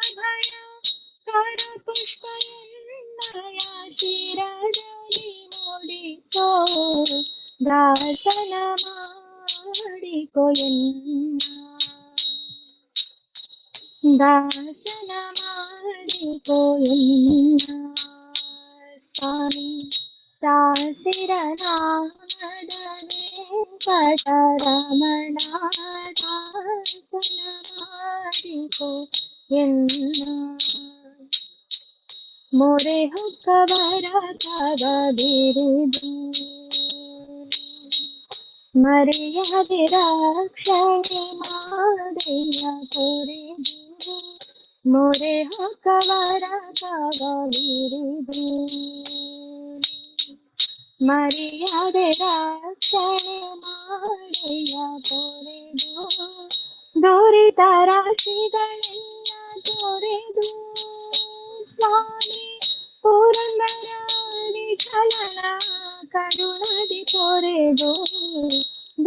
ಅಭಯ ಕರ ಪುಷ್ಪ ಎನ್ನಯ ಶಿರದಲ್ಲಿ ಮೂಡಿಸೋ ದಾಸನ ಮಾಡಿಕೊ ಎನ್ನ ದಾಸನ ಮಾಡಿಕೊ ಎನ್ನ ಸ್ವಾಮಿ ದಾಸಿರ ನಾಮದ ವೆಂಕಟರಮಣ ದಾಸನ ಮಾಡಿಕೊ ಎನ್ನ ಮೊರೆ ಹೊಕ್ಕವರ ಕವ ಬಿರುದು ಮರೆಯದೆ ರಕ್ಷಣೆ ಮಾಡೆಯ ತೊರೆದು ಮೊರೆ ಹೊಕ್ಕವರ ಕವ ಬಿರುದು ಮರೆಯದೆ ರಕ್ಷಣೆ ಮಾಡೆಯ ತೊರೆದು ದೂರಿತ ರಾಶಿಗಳೆಲ್ಲ ತೋರೆದು ಸ್ವಾಮಿ ಪುರಂದರ ವಿಠಲನ ಕರುಣದಿ ತೋರೆದು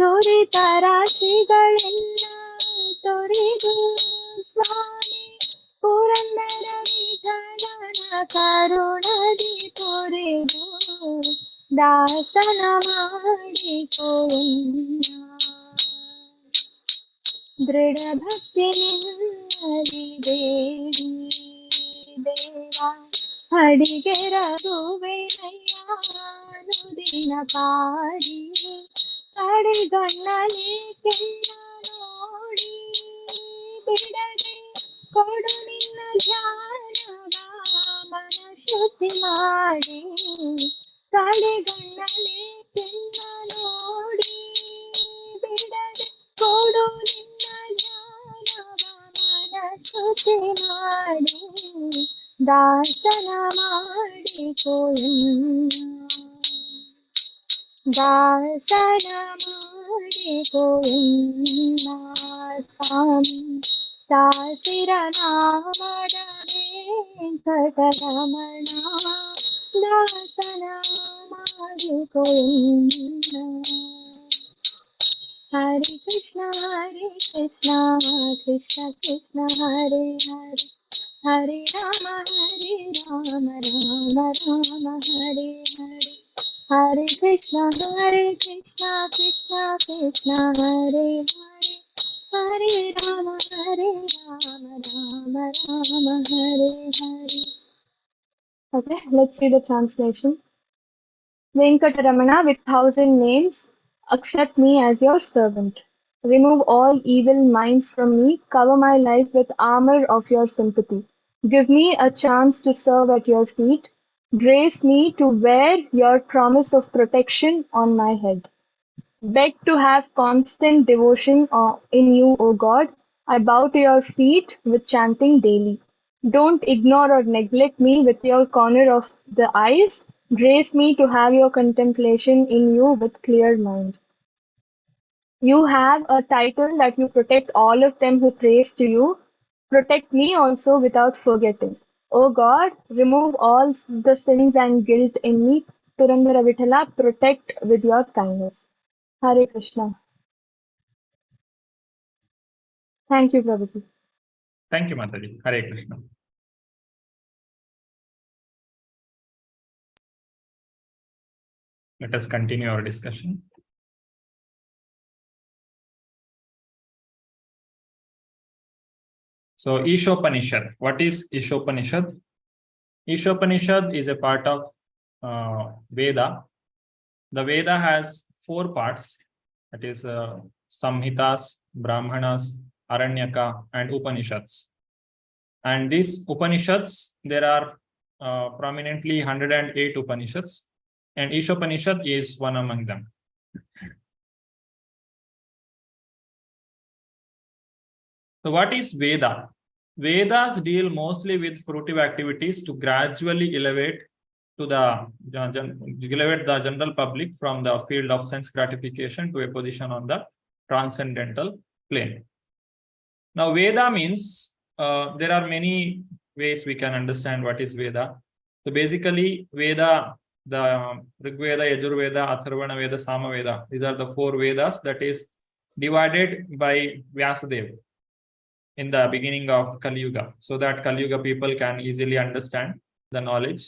ದುರಿತ ರಾಶಿಗಳೆಲ್ಲ ತೊರೆದು ಸ್ವಾಮಿ ಪುರಂದರ ವಿಠಲನ ಕರುಣದಿ ತೋರೆದು ದಾಸನ ಮಾಡಿಕೊಳ್ಳ ದೃಢ ಭಕ್ತಿ ನಿನ್ನಲಿ ಬೇಡಿ ದೇವ ಅಡಿಗೆ ರಘುವೆನಯ್ಯನುದಿನ ಪಾಡಿ ಕಡೆಗಣ್ಣಲಿ ಕೆನ್ನ ನೋಡಿ ಬಿಡದೆ ಕೊಡು ನಿನ್ನ ಧ್ಯಾನವ ಮನ ಶುದ್ಧಿ ಮಾಡಿ ಕಡೆಗಣ್ಣಲಿ ಕೆನ್ನ ನೋಡಿ ಬಿಡದೆ ಕೊಡು ನಿನ್ನ ಧ್ಯಾನವ ಮನ ಶುದ್ಧಿ ಮಾಡಿ ದಾಸನ ಮಾಡಿಕೊಳ್ಳ ದಾಸನ ಮಾಡಿಕೊಳ್ಳ ಸ್ವಾಮಿ ಸಾಸಿರ ನಾಮದ ವೆಂಕಟರಮಣ ದಾಸನ ಮಾಡಿಕೊಳ್ಳ ಹರೆ ಕೃಷ್ಣ ಕೃಷ್ಣ ಕೃಷ್ಣ ಹರೆ ಹರೆ ಹರೆ ರಾಮ ರಾಮ ರಾಮ ಹರೆ ಹರೆ ಹರೆ ಕೃಷ್ಣ ಕೃಷ್ಣ ಕೃಷ್ಣ ಹರೆ ಹರೆ ಹರೆ ರಾಮ ರಾಮ ಹರೆ ಹರೆ. Okay, let's see the translation. Venkataramana, with 1,000 names, accept me as your servant. Remove all evil minds from me, cover my life with armor of your sympathy. Give me a chance to serve at your feet. Grace me to wear your promise of protection on my head. Beg to have constant devotion in you, O God. I bow to your feet with chanting daily. Don't ignore or neglect me with your corner of the eyes. Grace me to have your contemplation in you with clear mind. You have a title that you protect all of them who praise to you. Protect me also without forgetting. O God, remove all the sins and guilt in me. Purandara Vithala, protect with your kindness. Hare Krishna. Thank you, Prabhuji. Thank you, Mataji. Hare Krishna. Let us continue our discussion. So, Ishopanishad. What is Ishopanishad? Ishopanishad is a part of Veda. The Veda has 4 parts. That is Samhitas, Brahmanas, Aranyaka, and Upanishads. And these Upanishads, there are prominently 108 Upanishads, and Ishopanishad is one among them. So what is Veda? Vedas deal mostly with fruitive activities to gradually elevate the general public from the field of sense gratification to a position on the transcendental plane. Now, Veda means there are many ways we can understand what is Veda. So basically, Veda, the Rig Veda, Yajur Veda, Atharvana Veda, Sama Veda, these are the 4 Vedas that is divided by Vyasadeva in the beginning of Kali Yuga, so that Kali Yuga people can easily understand the knowledge.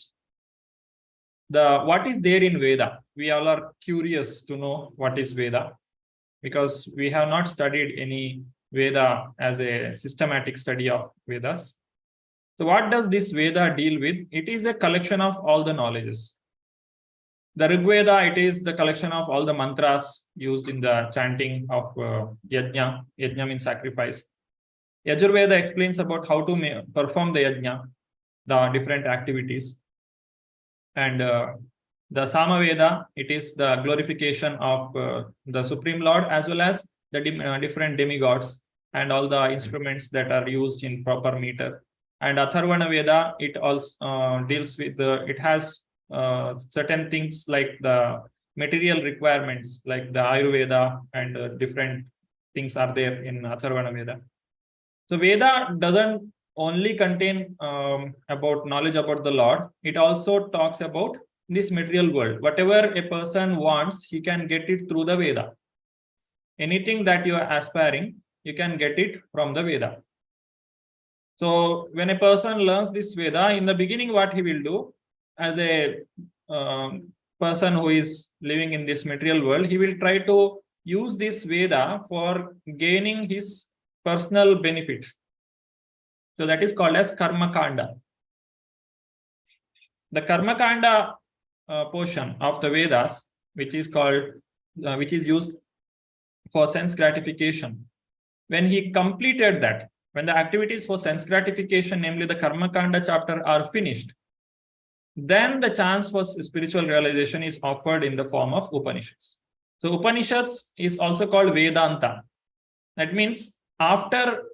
What is there in Veda? We all are curious to know what is Veda, because we have not studied any Veda as a systematic study of Vedas. So what does this Veda deal with? It is a collection of all the knowledges. The Rig Veda, it is the collection of all the mantras used in the chanting of yajna. Yajna means sacrifice. Yajur Veda explains about how to perform the yajna, the different activities. And the Sama Veda, it is the glorification of the Supreme Lord, as well as the different demigods and all the instruments that are used in proper meter. And Atharvana Veda, it also deals with it has certain things like the material requirements, like the Ayurveda, and different things are there in Atharvana Veda. So Veda doesn't only contain about knowledge about the Lord. It also talks about this material world. Whatever a person wants, he can get it through the Veda. Anything that you are aspiring, you can get it from the Veda. So when a person learns this Veda, in the beginning, what he will do as a person who is living in this material world, he will try to use this Veda for gaining his personal benefit. So that is called as Karma Kanda. The Karma Kanda portion of the Vedas, which is called, which is used for sense gratification. When he completed that, when the activities for sense gratification, namely the Karma Kanda chapter, are finished, then the chance for spiritual realization is offered in the form of Upanishads. So Upanishads is also called Vedanta. That means after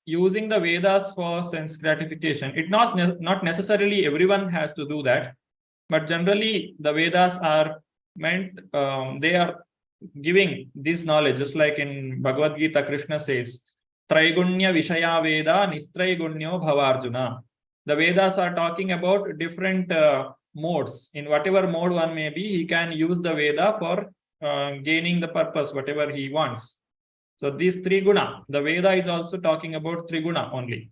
using the Vedas for sense gratification, it not necessarily everyone has to do that, but generally the Vedas are meant, they are giving this knowledge, just like in Bhagavad Gita, Krishna says, Traigunya Vishaya Veda Nistraigunyo Bhavarjuna. The Vedas are talking about different modes. In whatever mode one may be, he can use the Veda for gaining the purpose, whatever he wants. So these three guna, the Veda is also talking about triguna only.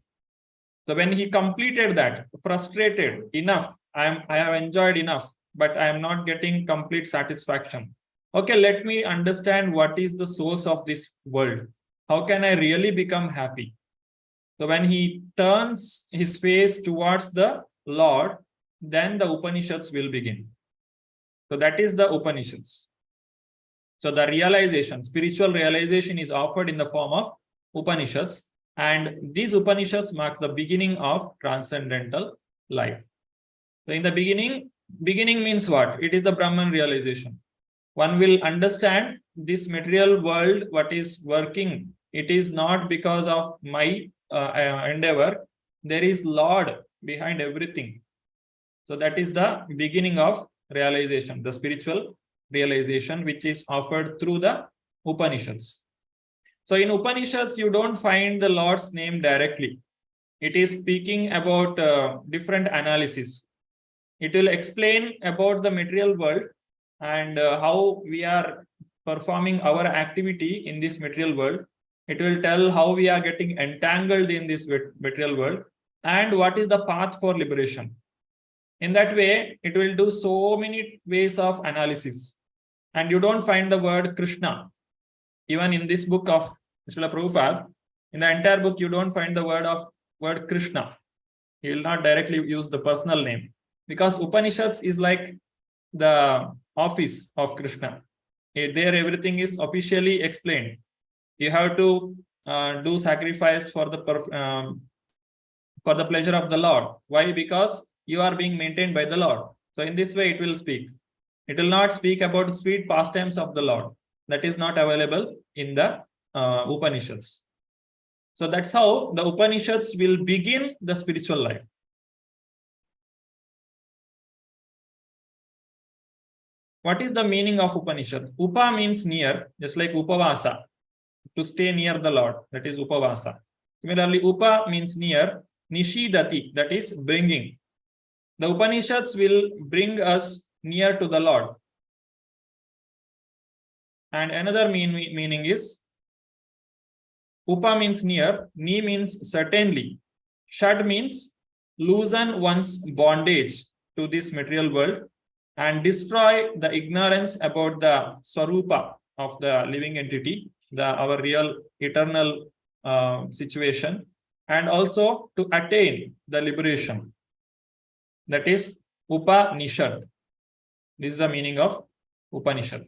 So when he completed that, frustrated, enough, I have enjoyed enough, but I am not getting complete satisfaction. Okay, let me understand what is the source of this world. How can I really become happy? So when he turns his face towards the Lord, then the Upanishads will begin. So that is the Upanishads. So the realization, spiritual realization, is offered in the form of Upanishads, and these Upanishads mark the beginning of transcendental life. So in the beginning means what? It is the Brahman realization. One will understand this material world, what is working. It is not because of my endeavor. There is Lord behind everything. So that is the beginning of realization, the spiritual realization, which is offered through the Upanishads. So in Upanishads, you don't find the Lord's name directly. It is speaking about different analysis. It will explain about the material world and how we are performing our activity in this material world. It will tell how we are getting entangled in this material world and what is the path for liberation. In that way, it will do so many ways of analysis. And you don't find the word Krishna. Even in this book of Srila Prabhupada, in the entire book, you don't find the word Krishna. He will not directly use the personal name, because Upanishads is like the office of Krishna. There everything is officially explained. You have to do sacrifice for the pleasure of the Lord. Why? Because you are being maintained by the Lord. So in this way, it will speak. It will not speak about sweet pastimes of the Lord. That is not available in the Upanishads. So that's how the Upanishads will begin the spiritual life. What is the meaning of Upanishad? Upa means near, just like Upavasa, to stay near the Lord. That is Upavasa. Similarly, Upa means near, Nishidati, that is bringing. The Upanishads will bring us near to the Lord. And another meaning is, Upa means near, Ni means certainly, Shad means loosen one's bondage to this material world and destroy the ignorance about the Swarupa of the living entity, our real eternal situation, and also to attain the liberation. That is Upanishad. This is the meaning of Upanishad.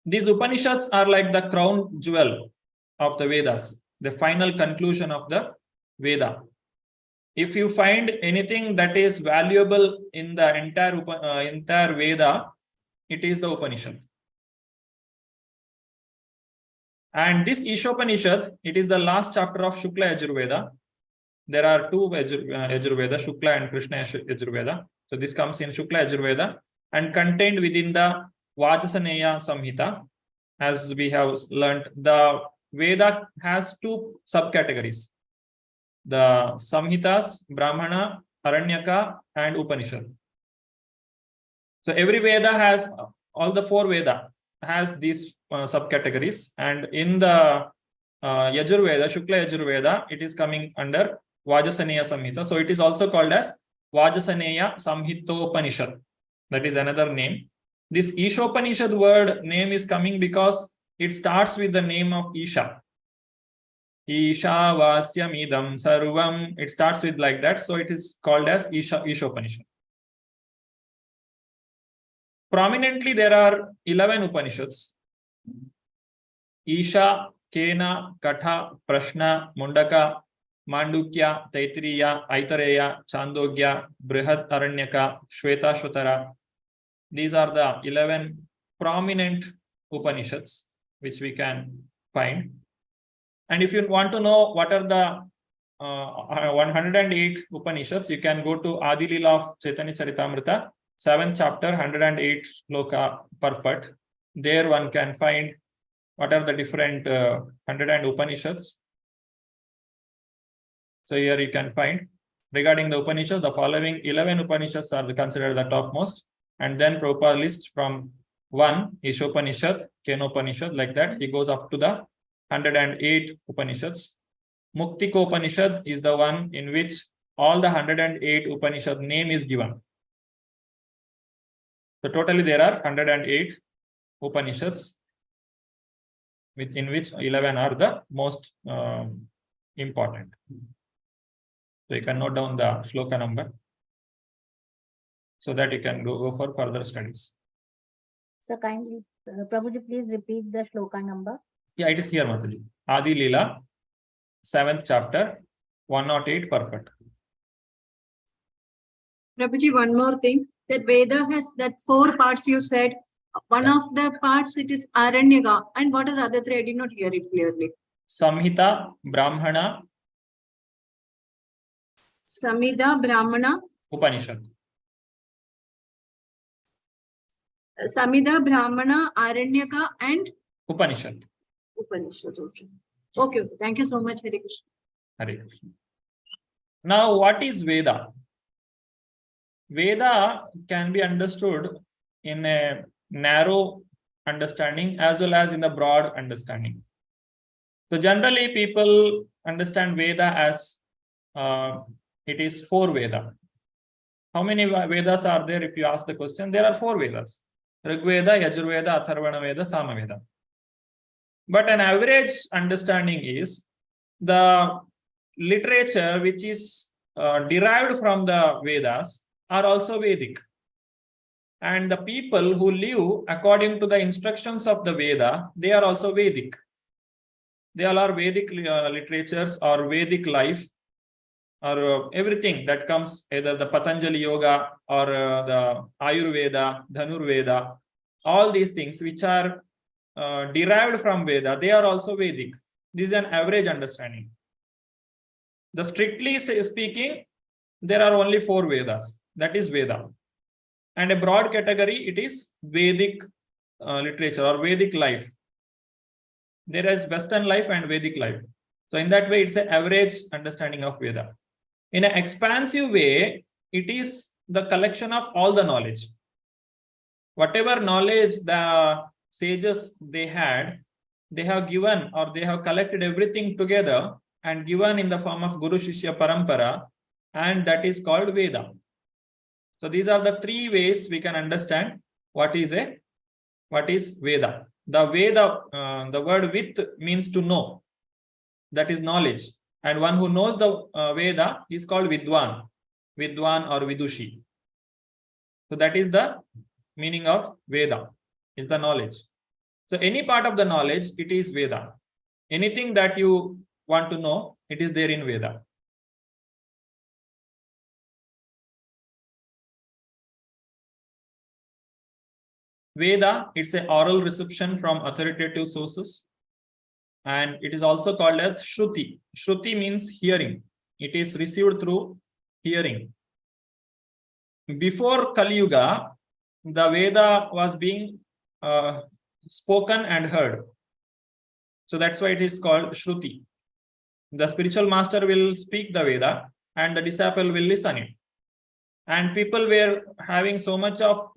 These Upanishads are like the crown jewel of the Vedas, the final conclusion of the Veda. If you find anything that is valuable in the entire Veda, it is the Upanishad. And this Ishopanishad, it is the last chapter of Shukla Yajurveda. There are two Yajurveda, Shukla and Krishna Yajurveda. So this comes in Shukla Yajurveda and contained within the Vajasaneya Samhita. as we have learned, the Veda has two subcategories: the Samhitas, Brahmana, Aranyaka, and Upanishad. So every Veda has, all the four Veda has these subcategories, and in the Yajurveda, Shukla Yajurveda, it is coming under Vajasaneya Samhita. So it is also called as Vajasaneya Samhitopanishad. That is another name. This Ishopanishad word name is coming because it starts with the name of Isha. Isha Vasyamidam Sarvam. It starts with like that. So it is called as Ishopanishad. Prominently, there are 11 Upanishads: Isha, Kena, Katha, Prashna, Mundaka, Mandukya, Taittiriya, Aitareya, Chandogya, Brihad Aranyaka, Shvetashvatara. These are the 11 prominent Upanishads which we can find. And if you want to know what are the 108 Upanishads, you can go to Adi Leela of Chaitanya Charitamrita, 7th chapter, 108 shloka purport. There one can find what are the different 100 Upanishads. So here you can find, regarding the Upanishads, the following 11 Upanishads are considered the topmost. And then Prabhupada lists from 1 Ishopanishad, Kenopanishad, like that. He goes up to the 108 Upanishads. Muktikopanishad is the one in which all the 108 Upanishad name is given. So totally there are 108 Upanishads, in which 11 are the most important. So you can note down the shloka number so that you can go for further studies. So kindly, Prabhuji, please repeat the shloka number. Yeah, it is here, Mataji. Adi Leela, 7th chapter, 108 purport. Prabhuji, one more thing. That Veda has that 4 parts you said. One of the parts, it is Aranyaka. And what are the other 3? I did not hear it clearly. Samhita, Brahmana, Samhita, Brahmana, Upanishad. Samhita, Brahmana, Aranyaka, and Upanishad. Upanishad. Okay. Thank you so much, Hare Krishna. Hare Krishna. Now, what is Veda? Veda can be understood in a narrow understanding as well as in the broad understanding. So generally, people understand Veda as it is 4 Veda. How many Vedas are there? If you ask the question, there are 4 Vedas: Rig Veda, Yajurveda, Atharvana Veda, Sama Veda. But an average understanding is the literature which is derived from the Vedas are also Vedic. And the people who live according to the instructions of the Veda, they are also Vedic. They all are Vedic literatures or Vedic life, or everything that comes, either the Patanjali Yoga or the Ayurveda, Dhanurveda, all these things which are derived from Veda, they are also Vedic. This is an average understanding. The strictly speaking, there are only 4 Vedas. That is Veda. And a broad category, it is Vedic literature or Vedic life. There is Western life and Vedic life. So in that way, it's an average understanding of Veda. In an expansive way, it is the collection of all the knowledge. Whatever knowledge the sages they had, they have given or they have collected everything together and given in the form of Guru Shishya Parampara, and that is called Veda. So these are the 3 ways we can understand what is Veda. The Veda, the word with means to know. That is knowledge. And one who knows the Veda is called Vidwan. Vidwan or Vidushi. So that is the meaning of Veda, is the knowledge. So any part of the knowledge, it is Veda. Anything that you want to know, it is there in Veda. Veda, it's an oral reception from authoritative sources. And it is also called as Shruti. Shruti means hearing. It is received through hearing. Before Kali Yuga, the Veda was being spoken and heard. So that's why it is called Shruti. The spiritual master will speak the Veda and the disciple will listen it. And people were having so much of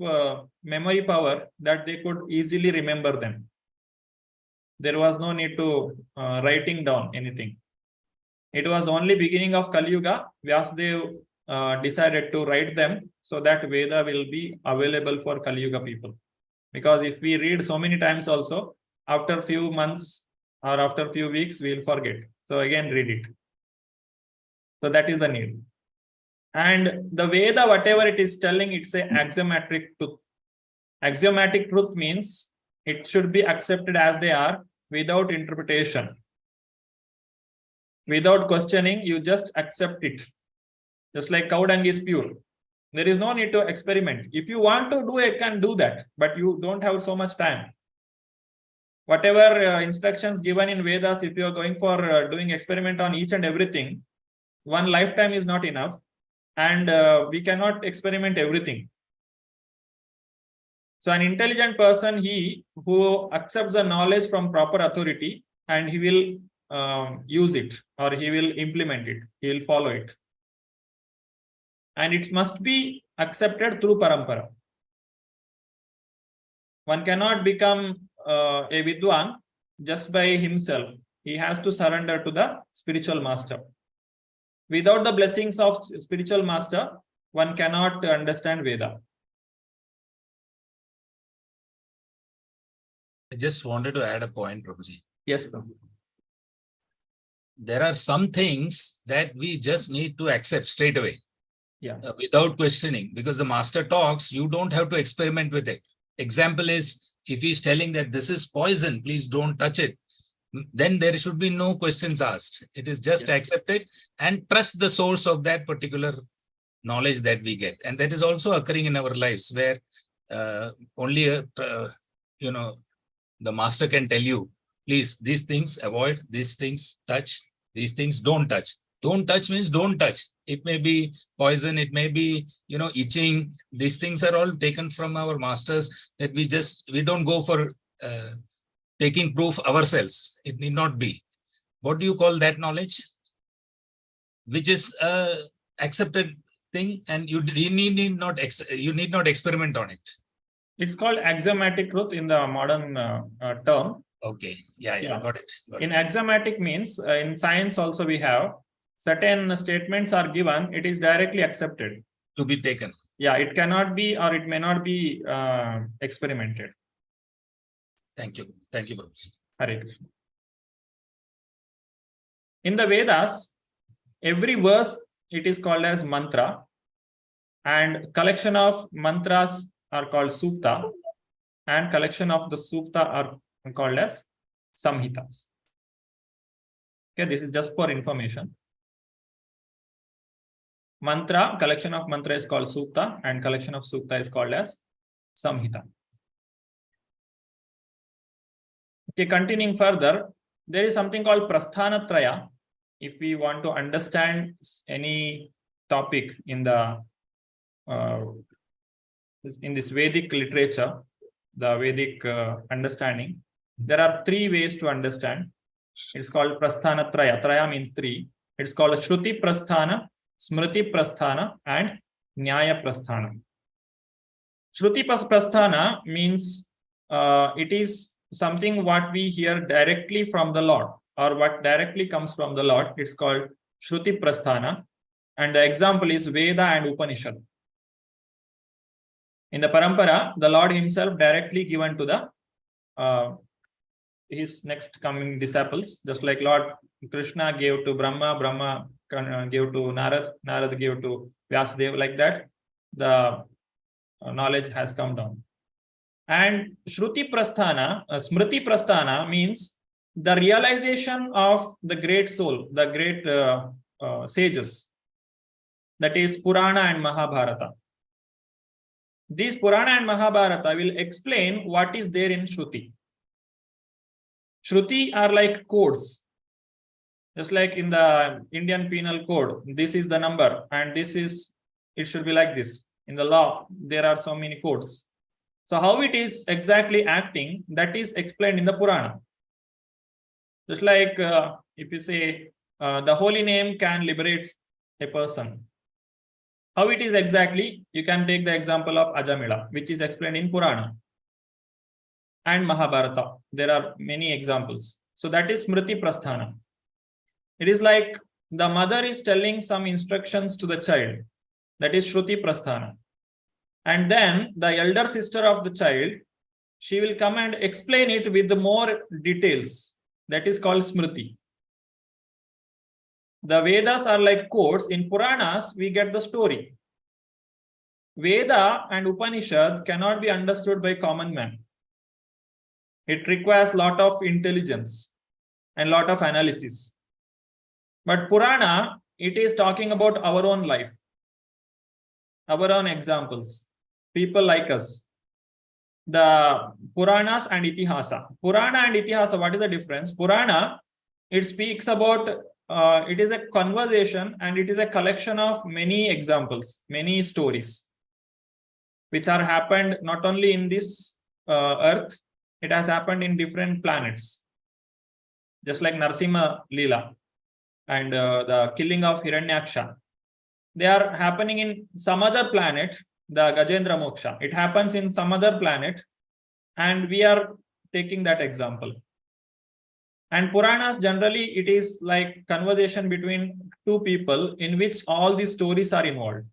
memory power that they could easily remember them. There was no need to writing down anything. It was only beginning of Kali Yuga, Vyasadeva decided to write them so that Veda will be available for Kali Yuga people. Because if we read so many times also, after few months or after few weeks, we will forget. So again, read it. So that is the need. And the Veda, whatever it is telling, it's a axiomatic truth. Axiomatic truth means it should be accepted as they are without interpretation. Without questioning, you just accept it. Just like cow dung is pure. There is no need to experiment. If you want to do, you can do that, but you don't have so much time. Whatever instructions given in Vedas, if you are going for doing experiment on each and everything, one lifetime is not enough, and we cannot experiment everything. So an intelligent person, he who accepts the knowledge from proper authority, and he will use it, or he will implement it, he will follow it. And it must be accepted through parampara. One cannot become a Vidwan just by himself. He has to surrender to the spiritual master. Without the blessings of spiritual master, one cannot understand Veda. I just wanted to add a point, Prabhuji. Yes, Prabhu. There are some things that we just need to accept straight away. Yeah. Without questioning, because the master talks, you don't have to experiment with it. Example is, if he's telling that this is poison, please don't touch it, then there should be no questions asked. It is just accepted and trust the source of that particular knowledge that we get. And that is also occurring in our lives, where only the master can tell you, please, these things avoid, these things touch, these things don't touch. Don't touch means don't touch. It may be poison, it may be, itching. These things are all taken from our masters, that we don't go for taking proof ourselves. It need not be. What do you call that knowledge? Which is accepted thing, and you need not experiment on it. It's called axiomatic truth in the modern term. Okay, yeah. Got it. In axiomatic means, in science also we have certain statements are given, it is directly accepted. To be taken. Yeah, it cannot be, or it may not be experimented. Thank you. Thank you, Prabhuji. Hare Krishna. In the Vedas, every verse, it is called as mantra, and collection of mantras are called sukta, and collection of the sukta are called as samhitas. Okay, this is just for information. Mantra, collection of mantra is called sukta, and collection of sukta is called as samhita. Okay, continuing further, there is something called prasthanatraya. If we want to understand any topic in the in this Vedic literature, the Vedic understanding, there are three ways to understand. It's called prasthanatraya. Traya means three. It's called Shruti prasthana, Smriti prasthana, and Nyaya prasthana. Shruti prasthana means it is something what we hear directly from the Lord, or what directly comes from the Lord. It's called Shruti prasthana, and the example is Veda and Upanishad. In the parampara, the Lord himself directly given to the his next coming disciples, just like Lord Krishna gave to Brahma, Brahma gave to Narad, Narad gave to Vyasadeva, like that the knowledge has come down. And Shruti prasthana, Smriti prasthana means the realization of the great soul, the great sages, that is Purana and Mahabharata. These Purana and Mahabharata will explain what is there in Shruti. Shruti are like codes. Just like in the Indian Penal Code, this is the number, and this is, it should be like this. In the law, there are so many codes. So how it is exactly acting, that is explained in the Purana. Just like if you say the holy name can liberate a person. How it is exactly, you can take the example of Ajamila, which is explained in Purana and Mahabharata. There are many examples. So that is Smriti Prasthana. It is like the mother is telling some instructions to the child. That is Shruti Prasthana. And then the elder sister of the child, she will come and explain it with more details. That is called Smriti. The Vedas are like quotes. In Puranas, we get the story. Veda and Upanishad cannot be understood by common man. It requires a lot of intelligence and lot of analysis. But Purana, it is talking about our own life, our own examples, people like us. The Puranas and Itihasa. Purana and Itihasa, what is the difference? Purana, it speaks about, it is a conversation and it is a collection of many examples, many stories, which are happened not only in this earth, it has happened in different planets. Just like Narsimha Leela and the killing of Hiranyaksha. They are happening in some other planet, the Gajendra Moksha. It happens in some other planet, and we are taking that example. And Puranas, generally, it is like conversation between two people in which all these stories are involved.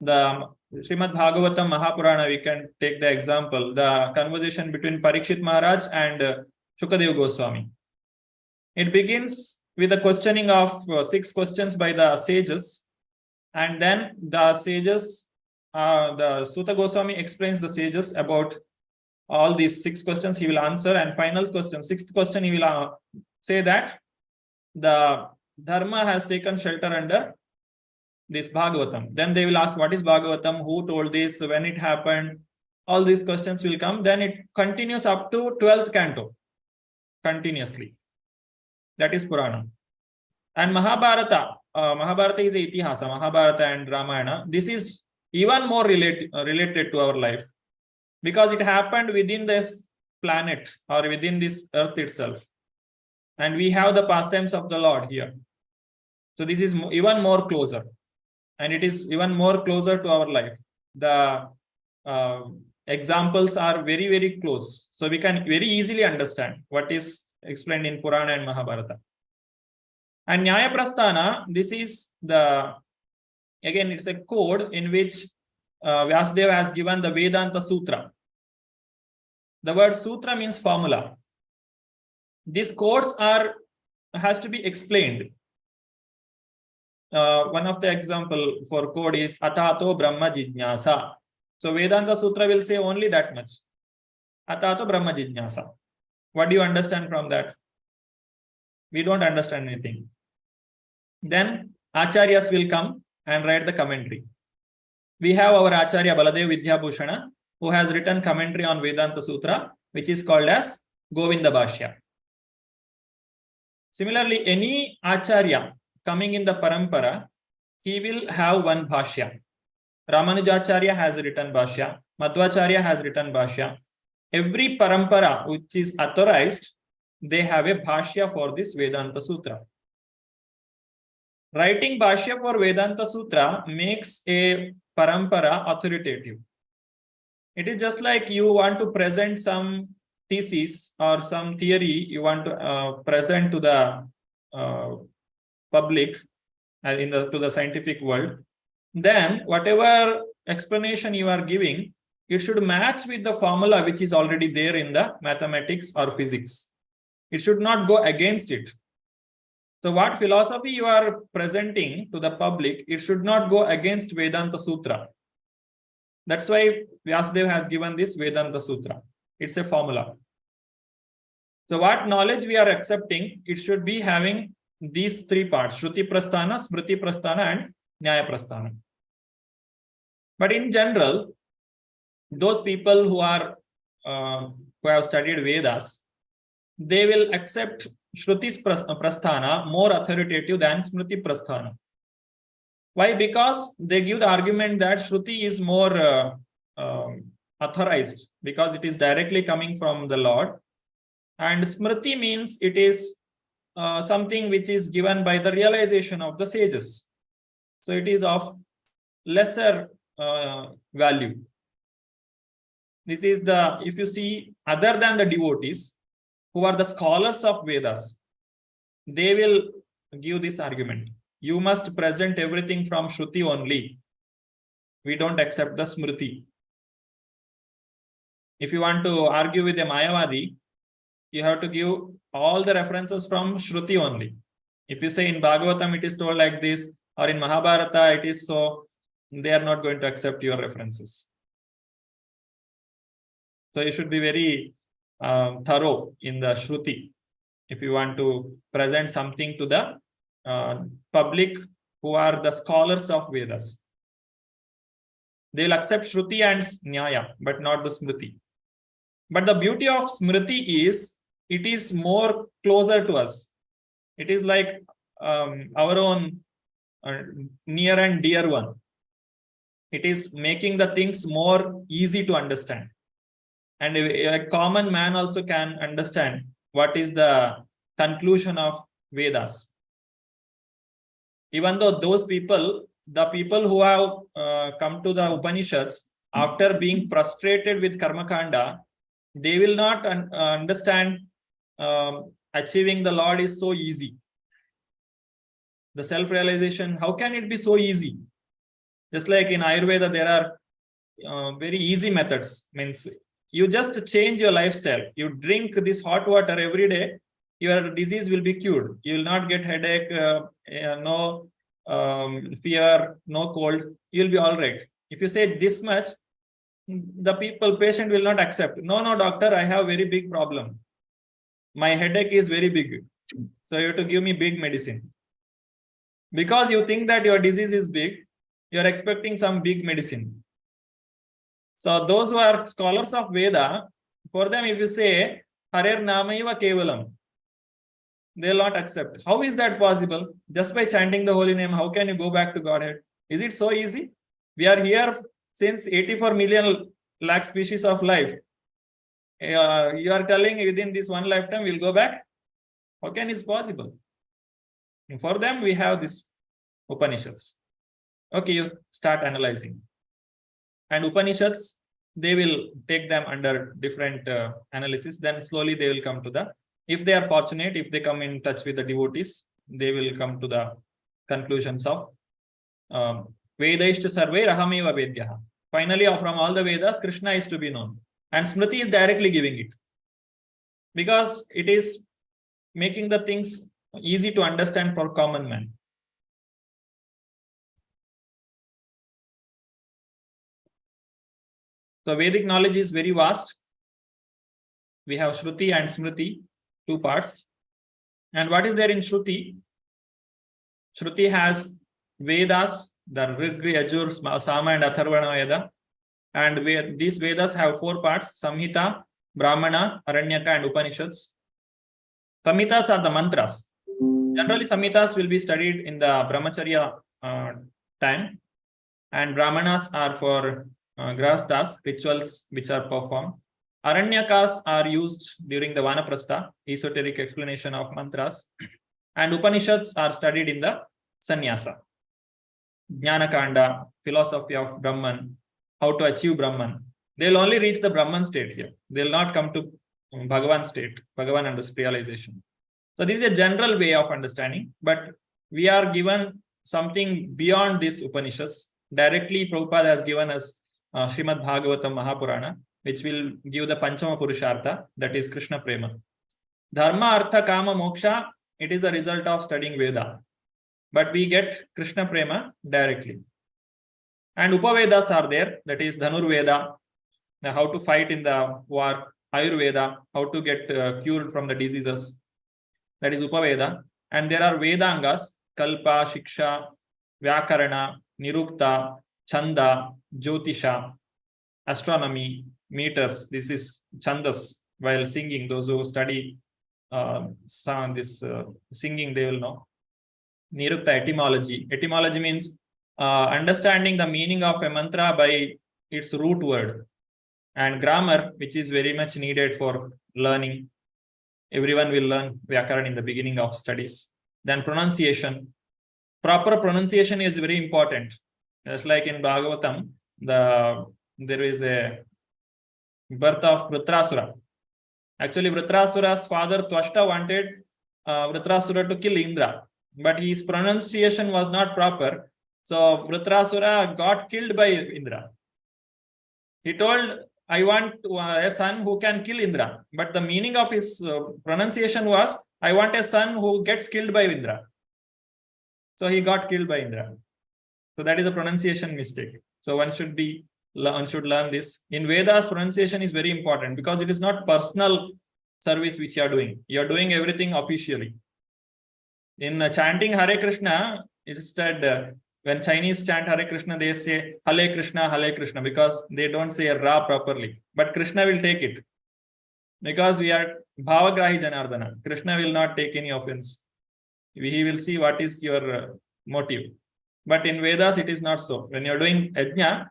The Srimad Bhagavatam Mahapurana, we can take the example, the conversation between Parikshit Maharaj and Shukadeva Goswami. It begins with the questioning of 6 questions by the sages, and then the sages, the Suta Goswami explains the sages about all these 6 questions he will answer, and final question, 6th question, he will say that the Dharma has taken shelter under this Bhagavatam. Then they will ask, what is Bhagavatam? Who told this? When it happened? All these questions will come. Then it continues up to 12th canto, continuously. That is Purana. And Mahabharata, Mahabharata is Itihasa, Mahabharata and Ramayana. This is even more related to our life, because it happened within this planet or within this earth itself. And we have the pastimes of the Lord here. So this is even more closer. And it is even more closer to our life. The examples are very, very close. So we can very easily understand what is explained in Purana and Mahabharata. And Nyaya Prasthana, this is the, again, it's a code in which Vyasadeva has given the Vedanta Sutra. The word Sutra means formula. These codes has to be explained. One of the example for code is Atato Brahma Jijnasa. So Vedanta Sutra will say only that much. Atato Brahma Jijnasa. What do you understand from that? We don't understand anything. Then Acharyas will come and write the commentary. We have our Acharya Baladev Vidyabhushana, who has written commentary on Vedanta Sutra, which is called as Govinda Bhashya. Similarly, any Acharya coming in the Parampara, he will have one Bhashya. Ramanujacharya has written Bhashya. Madhvacharya has written Bhashya. Every Parampara which is authorized, they have a Bhashya for this Vedanta Sutra. Writing Bhashya for Vedanta Sutra makes a Parampara authoritative. It is just like you want to present some thesis or some theory you want to present to the public to the scientific world. Then whatever explanation you are giving, it should match with the formula which is already there in the mathematics or physics. It should not go against it. So what philosophy you are presenting to the public, it should not go against Vedanta Sutra. That's why Vyasadeva has given this Vedanta Sutra. It's a formula. So what knowledge we are accepting, it should be having these 3 parts: Shruti Prasthana, Smriti Prasthana, and Nyaya Prasthana. But in general, those people who have studied Vedas, they will accept Shruti's Prasthana more authoritative than Smriti Prasthana. Why? Because they give the argument that Shruti is more authorized because it is directly coming from the Lord. And Smriti means it is something which is given by the realization of the sages. So it is of lesser value. This is the, if you see, other than the devotees who are the scholars of Vedas, they will give this argument. You must present everything from Shruti only. We don't accept the Smriti. If you want to argue with a Mayavadi, you have to give all the references from Shruti only. If you say in Bhagavatam it is told like this, or in Mahabharata it is so, they are not going to accept your references. So you should be very thorough in the Shruti if you want to present something to the public who are the scholars of Vedas. They will accept Shruti and Nyaya, but not the Smriti. But the beauty of Smriti is, it is more closer to us. It is like our own near and dear one. It is making the things more easy to understand. And a common man also can understand what is the conclusion of Vedas. Even though those people, the people who have come to the Upanishads after being frustrated with Karmakanda, they will not understand achieving the Lord is so easy. The self-realization, how can it be so easy? Just like in Ayurveda, there are very easy methods. Means you just change your lifestyle. You drink this hot water every day, your disease will be cured. You will not get headache, no fever, no cold. You will be all right. If you say this much, the patient will not accept. No, doctor, I have very big problem. My headache is very big. So you have to give me big medicine. Because you think that your disease is big, you are expecting some big medicine. So those who are scholars of Veda, for them, if you say Harer Namaiva Kevalam, they will not accept. How is that possible? Just by chanting the holy name, how can you go back to Godhead? Is it so easy? We are here since 84 million lakh species of life. You are telling within this one lifetime we'll go back? How can it possible? And for them, we have this Upanishads. Okay, you start analyzing. And Upanishads, they will take them under different analysis. Then slowly they will come to the, if they are fortunate, if they come in touch with the devotees, they will come to the conclusions of Vedaishta Sarve Rahameva Vedyaha. Finally, from all the Vedas, Krishna is to be known. And Smriti is directly giving it. Because it is making the things easy to understand for common man. So Vedic knowledge is very vast. We have Shruti and Smriti, two parts. And what is there in Shruti? Shruti has Vedas, the Rig, Yajur, Sama and Atharvana Veda. And these Vedas have four parts: Samhita, Brahmana, Aranyaka and Upanishads. Samhitas are the mantras. Generally, Samhitas will be studied in the Brahmacharya time. And Brahmanas are for Grahasthas, rituals which are performed. Aranyakas are used during the Vanaprastha, esoteric explanation of mantras. And Upanishads are studied in the Sannyasa. Jnanakanda, philosophy of Brahman, how to achieve Brahman. They will only reach the Brahman state here. They will not come to Bhagavan state, Bhagavan realization. So this is a general way of understanding, but we are given something beyond this Upanishads. Directly, Prabhupada has given us Srimad Bhagavatam Mahapurana, which will give the Panchama Purushartha, that is Krishna Prema. Dharma, Artha, Kama, Moksha, it is a result of studying Veda. But we get Krishna Prema directly. And Upavedas are there, that is Dhanur Veda, how to fight in the war, Ayurveda, how to get cured from the diseases, that is Upaveda. And there are Vedangas, Kalpa, Shiksha, Vyakarana, Nirukta, Chanda, Jyotisha, astronomy, meters. This is Chandas. While singing, those who study singing, they will know. Nirukta, etymology. Etymology means understanding the meaning of a mantra by its root word. and grammar, which is very much needed for learning. Everyone will learn Vyakaran in the beginning of studies. Then pronunciation. Proper pronunciation is very important. Just like in Bhagavatam, there is a birth of Vritrasura. Actually, Vritrasura's father Twashta wanted Vritrasura to kill Indra, but his pronunciation was not proper. So Vritrasura got killed by Indra. He told, I want a son who can kill Indra. But the meaning of his pronunciation was, I want a son who gets killed by Indra. So he got killed by Indra. So that is a pronunciation mistake. So one should learn this. In Vedas, pronunciation is very important because it is not personal service which you are doing. You are doing everything officially. In chanting Hare Krishna, it is said when Chinese chant Hare Krishna, they say Hare Krishna because they don't say Ra properly. But Krishna will take it because we are Bhavagrahi Janardana. Krishna will not take any offense. He will see what is your motive. But in Vedas, it is not so. When you are doing Yajna,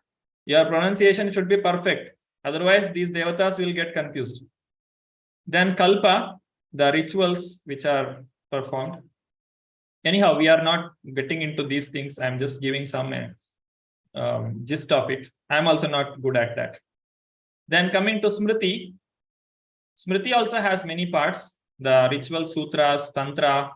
your pronunciation should be perfect. Otherwise, these devatas will get confused. Then Kalpa, the rituals which are performed. Anyhow, we are not getting into these things. I'm just giving some gist of it. I'm also not good at that. Then coming to Smriti. Smriti also has many parts. The ritual sutras, tantra,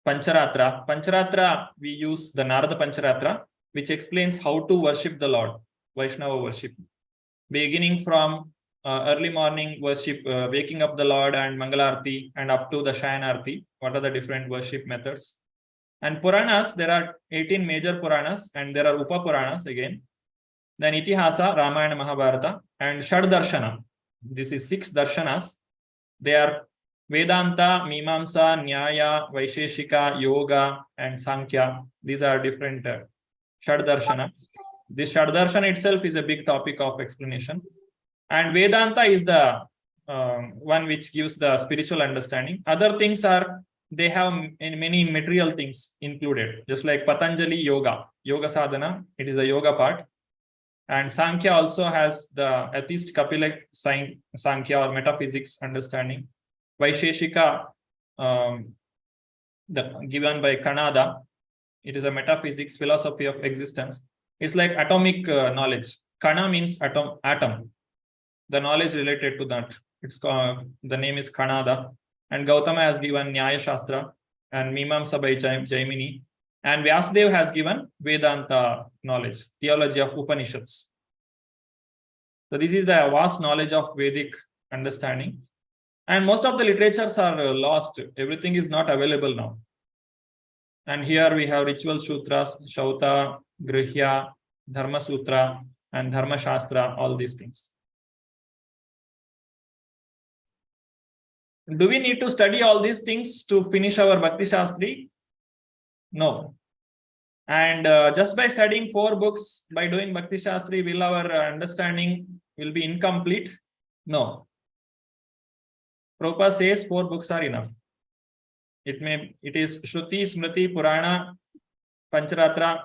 Pancharatra. Pancharatra, we use the Narada Pancharatra, which explains how to worship the Lord, Vaishnava worship. Beginning from early morning worship, waking up the Lord and Mangalarti, and up to the Shayanarti. What are the different worship methods? And Puranas, there are 18 major Puranas, and there are Upa Puranas again. Then Itihasa, Ramayana, Mahabharata, and Shad Darshana. This is 6 darshanas. They are Vedanta, Mimamsa, Nyaya, Vaisheshika, Yoga, and Sankhya. These are different Shad Darshana. This Shad Darshana itself is a big topic of explanation. And Vedanta is the one which gives the spiritual understanding. Other things are, they have many material things included, just like Patanjali Yoga, Yoga Sadhana, it is a yoga part. And Sankhya also has the atheist Kapila Sankhya or metaphysics understanding. Vaisheshika, given by Kanada, it is a metaphysics, philosophy of existence. It's like atomic knowledge. Kana means atom. The knowledge related to that. It's called, the name is Kanada. And Gautama has given Nyaya Shastra and Mimamsa by Jaimini. And Vyasadeva has given Vedanta knowledge, theology of Upanishads. So this is the vast knowledge of Vedic understanding. And most of the literatures are lost. Everything is not available now. And here we have ritual sutras, Shauta, Grihya, Dharma Sutra, and Dharma Shastra, all these things. Do we need to study all these things to finish our Bhakti Shastri? No. And just by studying 4 books, by doing Bhakti Shastri, will our understanding will be incomplete? No. Prabhupada says 4 books are enough. It is Shruti, Smriti, Purana, Pancharatra.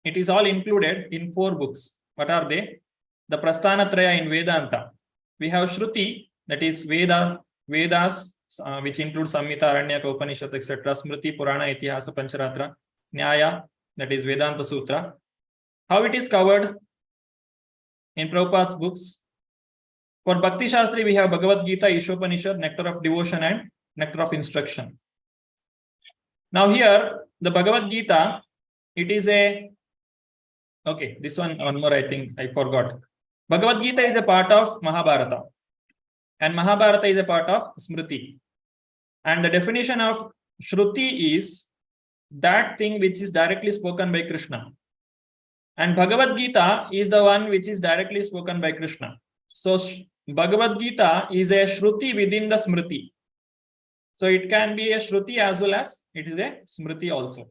It is all included in 4 books. What are they? The Prasthanatraya in Vedanta. We have Shruti, that is Vedas, which include Samhita, Aranyaka, Upanishad, etc. Smriti, Purana, Itihasa, Pancharatra. Nyaya, that is Vedanta Sutra. How it is covered in Prabhupada's books? For Bhakti Shastri, we have Bhagavad Gita, Ishopanishad, Nectar of Devotion, and Nectar of Instruction. Now here, the Bhagavad Gita, it is a... Okay, this one more, I think I forgot. Bhagavad Gita is a part of Mahabharata. And Mahabharata is a part of Smriti. And the definition of Shruti is that thing which is directly spoken by Krishna. And Bhagavad Gita is the one which is directly spoken by Krishna. So Bhagavad Gita is a Shruti within the Smriti. So it can be a Shruti as well as it is a Smriti also.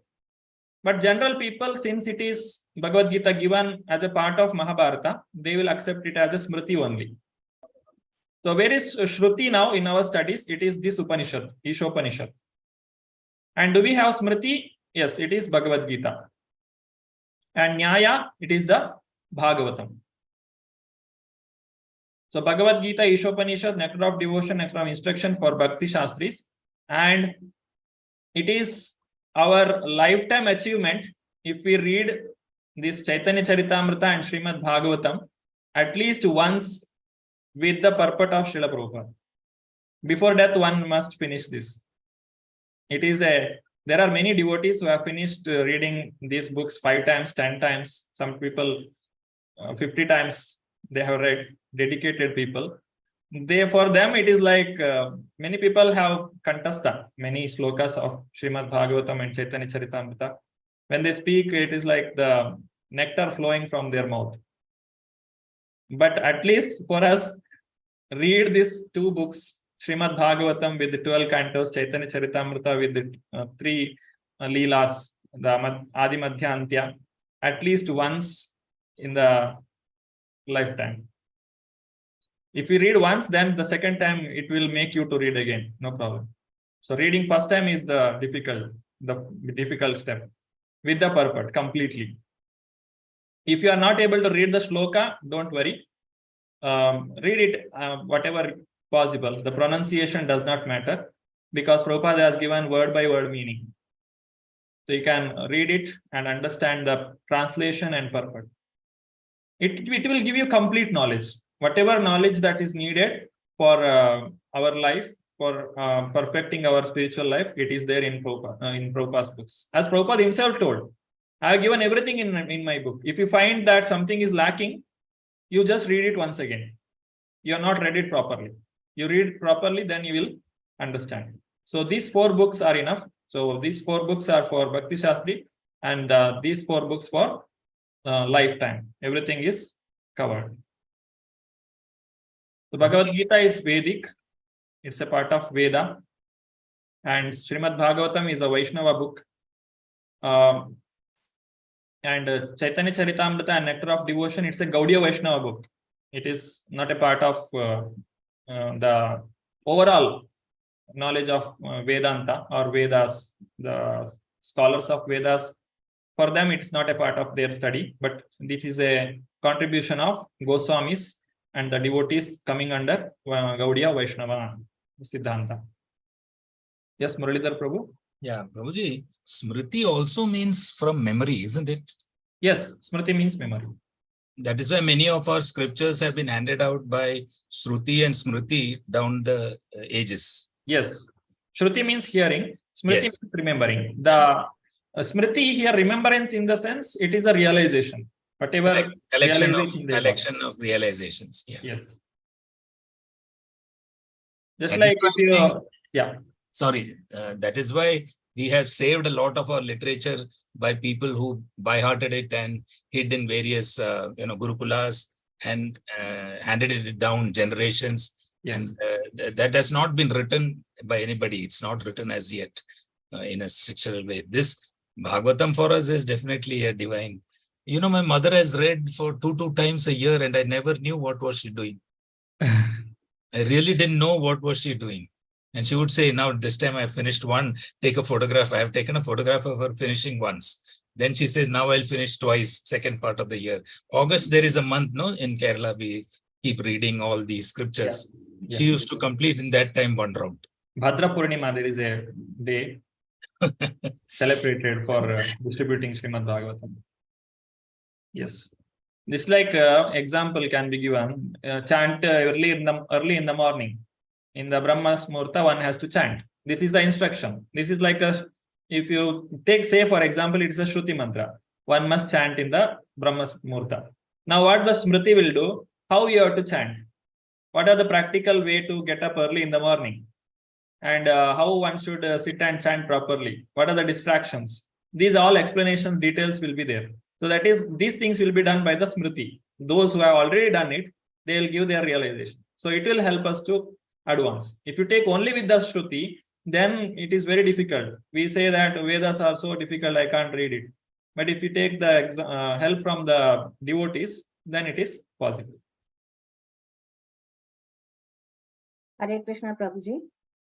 But general people, since it is Bhagavad Gita given as a part of Mahabharata, they will accept it as a Smriti only. So where is Shruti now in our studies? It is this Upanishad, Ishopanishad. And do we have Smriti? Yes, it is Bhagavad Gita. And Nyaya, it is the Bhagavatam. So Bhagavad Gita, Ishopanishad, nectar of devotion, nectar of instruction for Bhakti Shastris. And it is our lifetime achievement if we read this Chaitanya Charitamrita and Srimad Bhagavatam at least once with the purport of Srila Prabhupada. Before death, one must finish this. There are many devotees who have finished reading these books 5 times, 10 times. Some people 50 times they have read, dedicated people. For them, it is like many people have kantastha, many shlokas of Srimad Bhagavatam and Chaitanya Charitamrita. When they speak, it is like the nectar flowing from their mouth. But at least for us, read these 2 books, Srimad Bhagavatam with the 12 cantos, Chaitanya Charitamrita with the 3 leelas, the Adi Madhya Antya, at least once in the lifetime. If you read once, then the second time it will make you to read again, no problem. So reading first time is the difficult step with the purport completely. If you are not able to read the shloka, don't worry. Read it whatever possible. The pronunciation does not matter because Prabhupada has given word by word meaning. So you can read it and understand the translation and purport. It will give you complete knowledge. Whatever knowledge that is needed for our life, for perfecting our spiritual life, it is there in Prabhupada's books. As Prabhupada himself told, I have given everything in my book. If you find that something is lacking, you just read it once again. You are not read it properly. You read it properly, then you will understand. So these 4 books are enough. So these 4 books are for Bhakti Shastri, and these 4 books for lifetime. Everything is covered. So Bhagavad Gita is Vedic. It's a part of Veda. And Srimad Bhagavatam is a Vaishnava book. And Chaitanya Charitamrita and Nectar of Devotion, it's a Gaudiya Vaishnava book. It is not a part of the overall knowledge of Vedanta or Vedas. The scholars of Vedas, for them, it's not a part of their study, but this is a contribution of Goswamis and the devotees coming under Gaudiya Vaishnava Siddhanta. Yes, Muralidhar Prabhu? Yeah, Prabhuji, Smriti also means from memory, isn't it? Yes, Smriti means memory. That is why many of our scriptures have been handed out by Shruti and Smriti down the ages. Yes, Shruti means hearing, Smriti Yes. means remembering. The Smriti here, remembrance in the sense, it is a realization. Whatever Collection realization of realizations. Yeah. Yes. Just That like is if why you, yeah. Sorry, that is why we have saved a lot of our literature by people who by-hearted it and hid in various gurukulas and handed it down generations. Yes. And that has not been written by anybody. It's not written as yet in a structural way. This Bhagavatam for us is definitely a divine. You know, my mother has read for two times a year, and I never knew what was she doing. I really didn't know what was she doing. And she would say, now this time I finished one, take a photograph. I have taken a photograph of her finishing once. Then she says, now I'll finish twice, second part of the year. August, there is a month, no? In Kerala, we keep reading all these scriptures. Yeah. She used to complete in that time one round. Bhadra Purnima, there is a day celebrated for distributing Srimad Bhagavatam. Yes. This like example can be given. Chant early in the morning. In the Brahma Murta, one has to chant. This is the instruction. This is like if you take, say, for example, it's a Shruti mantra. One must chant in the Brahma Murta. Now, what the Smriti will do, how you have to chant? What are the practical way to get up early in the morning? And how one should sit and chant properly? What are the distractions? These all explanations, details will be there. So that is, these things will be done by the Smriti. Those who have already done it, they will give their realization. So it will help us to advance. If you take only with the Shruti, then it is very difficult. We say that Vedas are so difficult, I can't read it. But if you take the help from the devotees, then it is possible. Hare Krishna, Prabhuji.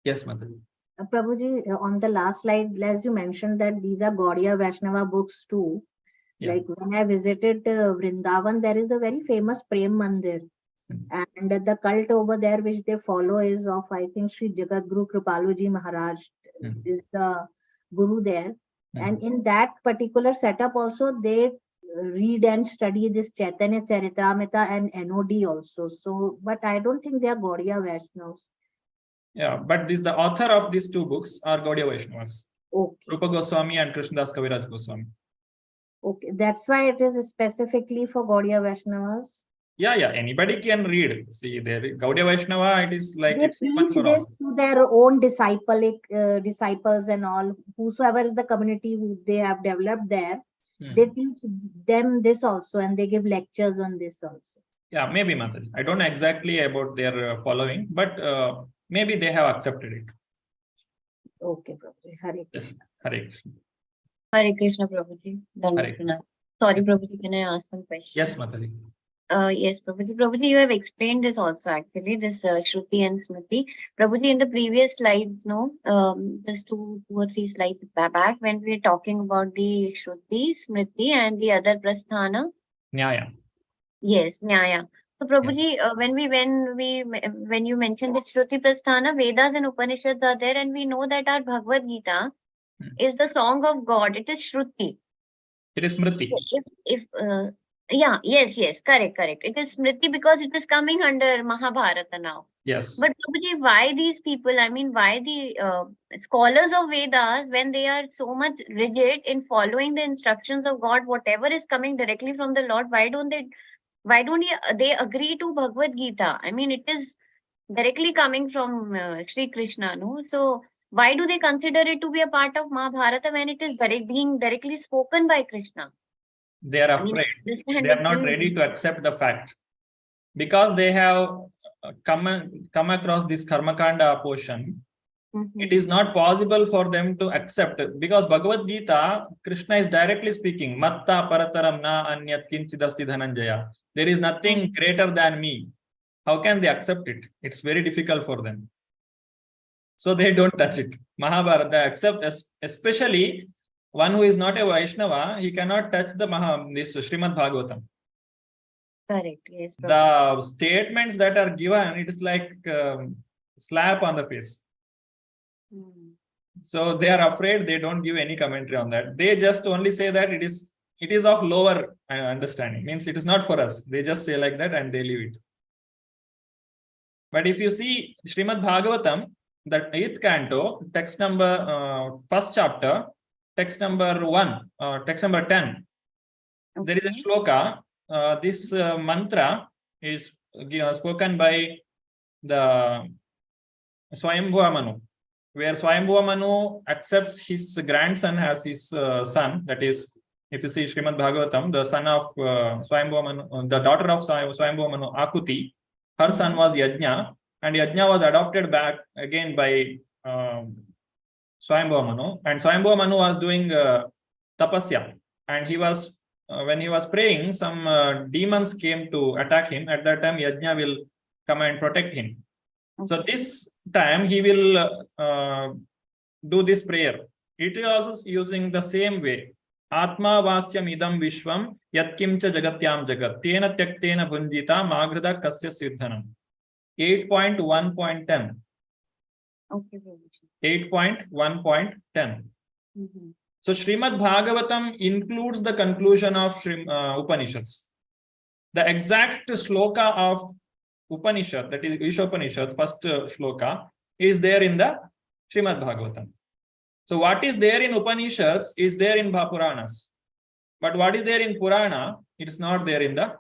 Yes, Mataji. Prabhuji, on the last slide, as you mentioned that these are Gaudiya Vaishnava books too. Yeah. Like when I visited Vrindavan, there is a very famous Prem Mandir. And the cult over there which they follow is of, I think, Sri Jagadguru Kripaluji Maharaj is the guru there. And in that particular setup also, they read and study this Chaitanya Charitamrita and NOD also. So, but I don't think they are Gaudiya Vaishnavas. Yeah, but the author of these two books are Gaudiya Vaishnavas. Okay. Rupa Goswami and Krishnadas Kaviraj Goswami. Okay, that's why it is specifically for Gaudiya Vaishnavas. Yeah, anybody can read. See, there Gaudiya Vaishnava, it is like They it's open preach for this all. to their own disciples and all, whosoever is the community who they have developed there. They teach them this also, and they give lectures on this also. Yeah, maybe Mataji. I don't know exactly about their following, but maybe they have accepted it. Okay, Prabhuji. Hare Krishna. Hare Krishna. Hare Krishna, Prabhuji. Dandavat Pranam. Sorry, Prabhuji, can I ask one question? Yes, Mataji. Yes, Prabhuji. Prabhuji, you have explained this also actually, this Shruti and Smriti. Prabhuji, in the previous slides, just two or three slides back, when we were talking about the Shruti, Smriti, and the other Prasthana. Nyaya. Yes, Nyaya. So, Prabhuji, when you mentioned that Shruti Prasthana, Vedas and Upanishads are there, and we know that our Bhagavad Gita is the song of God. It is Shruti. It is Smriti. Yes, correct. It is Smriti because it is coming under Mahabharata now. Yes. But Prabhuji, why these people, I mean, why the scholars of Vedas, when they are so much rigid in following the instructions of God, whatever is coming directly from the Lord, why don't they agree to Bhagavad Gita? I mean, it is directly coming from Sri Krishna, no? So why do they consider it to be a part of Mahabharata when it is being directly spoken by Krishna? They are afraid. They are not ready to accept the fact. Because they have come across this Karmakanda portion, it is not possible for them to accept it. Because Bhagavad Gita, Krishna is directly speaking, Matta parataram na anyat kinchidasti dhananjaya. There is nothing greater than me. How can they accept it? It's very difficult for them. So they don't touch it. Mahabharata, accept, especially one who is not a Vaishnava, he cannot touch this Srimad Bhagavatam. Correct, yes. The statements that are given, it is like slap on the face. So they are afraid, they don't give any commentary on that. They just only say that it is of lower understanding. Means it is not for us. They just say like that and they leave it. But if you see Srimad Bhagavatam, the 8th canto, text number, first chapter, text number 1, text number 10. Okay. There is a shloka. This mantra is spoken by the Swayambhuva Manu, where Swayambhuva Manu accepts his grandson as his son. That is, if you see Srimad Bhagavatam, the son of Swayambhuva Manu, the daughter of Swayambhuva Manu, Akuti, her son was Yajna, and Yajna was adopted back again by Swayambhuva Manu, and Swayambhuva Manu was doing tapasya, and he was when he was praying, some demons came to attack him. At that time, Yajna will come and protect him. Okay. So this time he will do this prayer. It is also using the same way. Atma vasyam idam vishwam yatkimcha jagatyam jagat tena tyaktena bhunjita magrada kasya siddhanam. 8.1.10. Okay. 8.1.10. So Srimad Bhagavatam includes the conclusion of Upanishads. The exact shloka of Upanishad, that is Ishopanishad, first shloka, is there in the Srimad Bhagavatam. So what is there in Upanishads is there in Puranas. But what is there in Purana, it is not there in the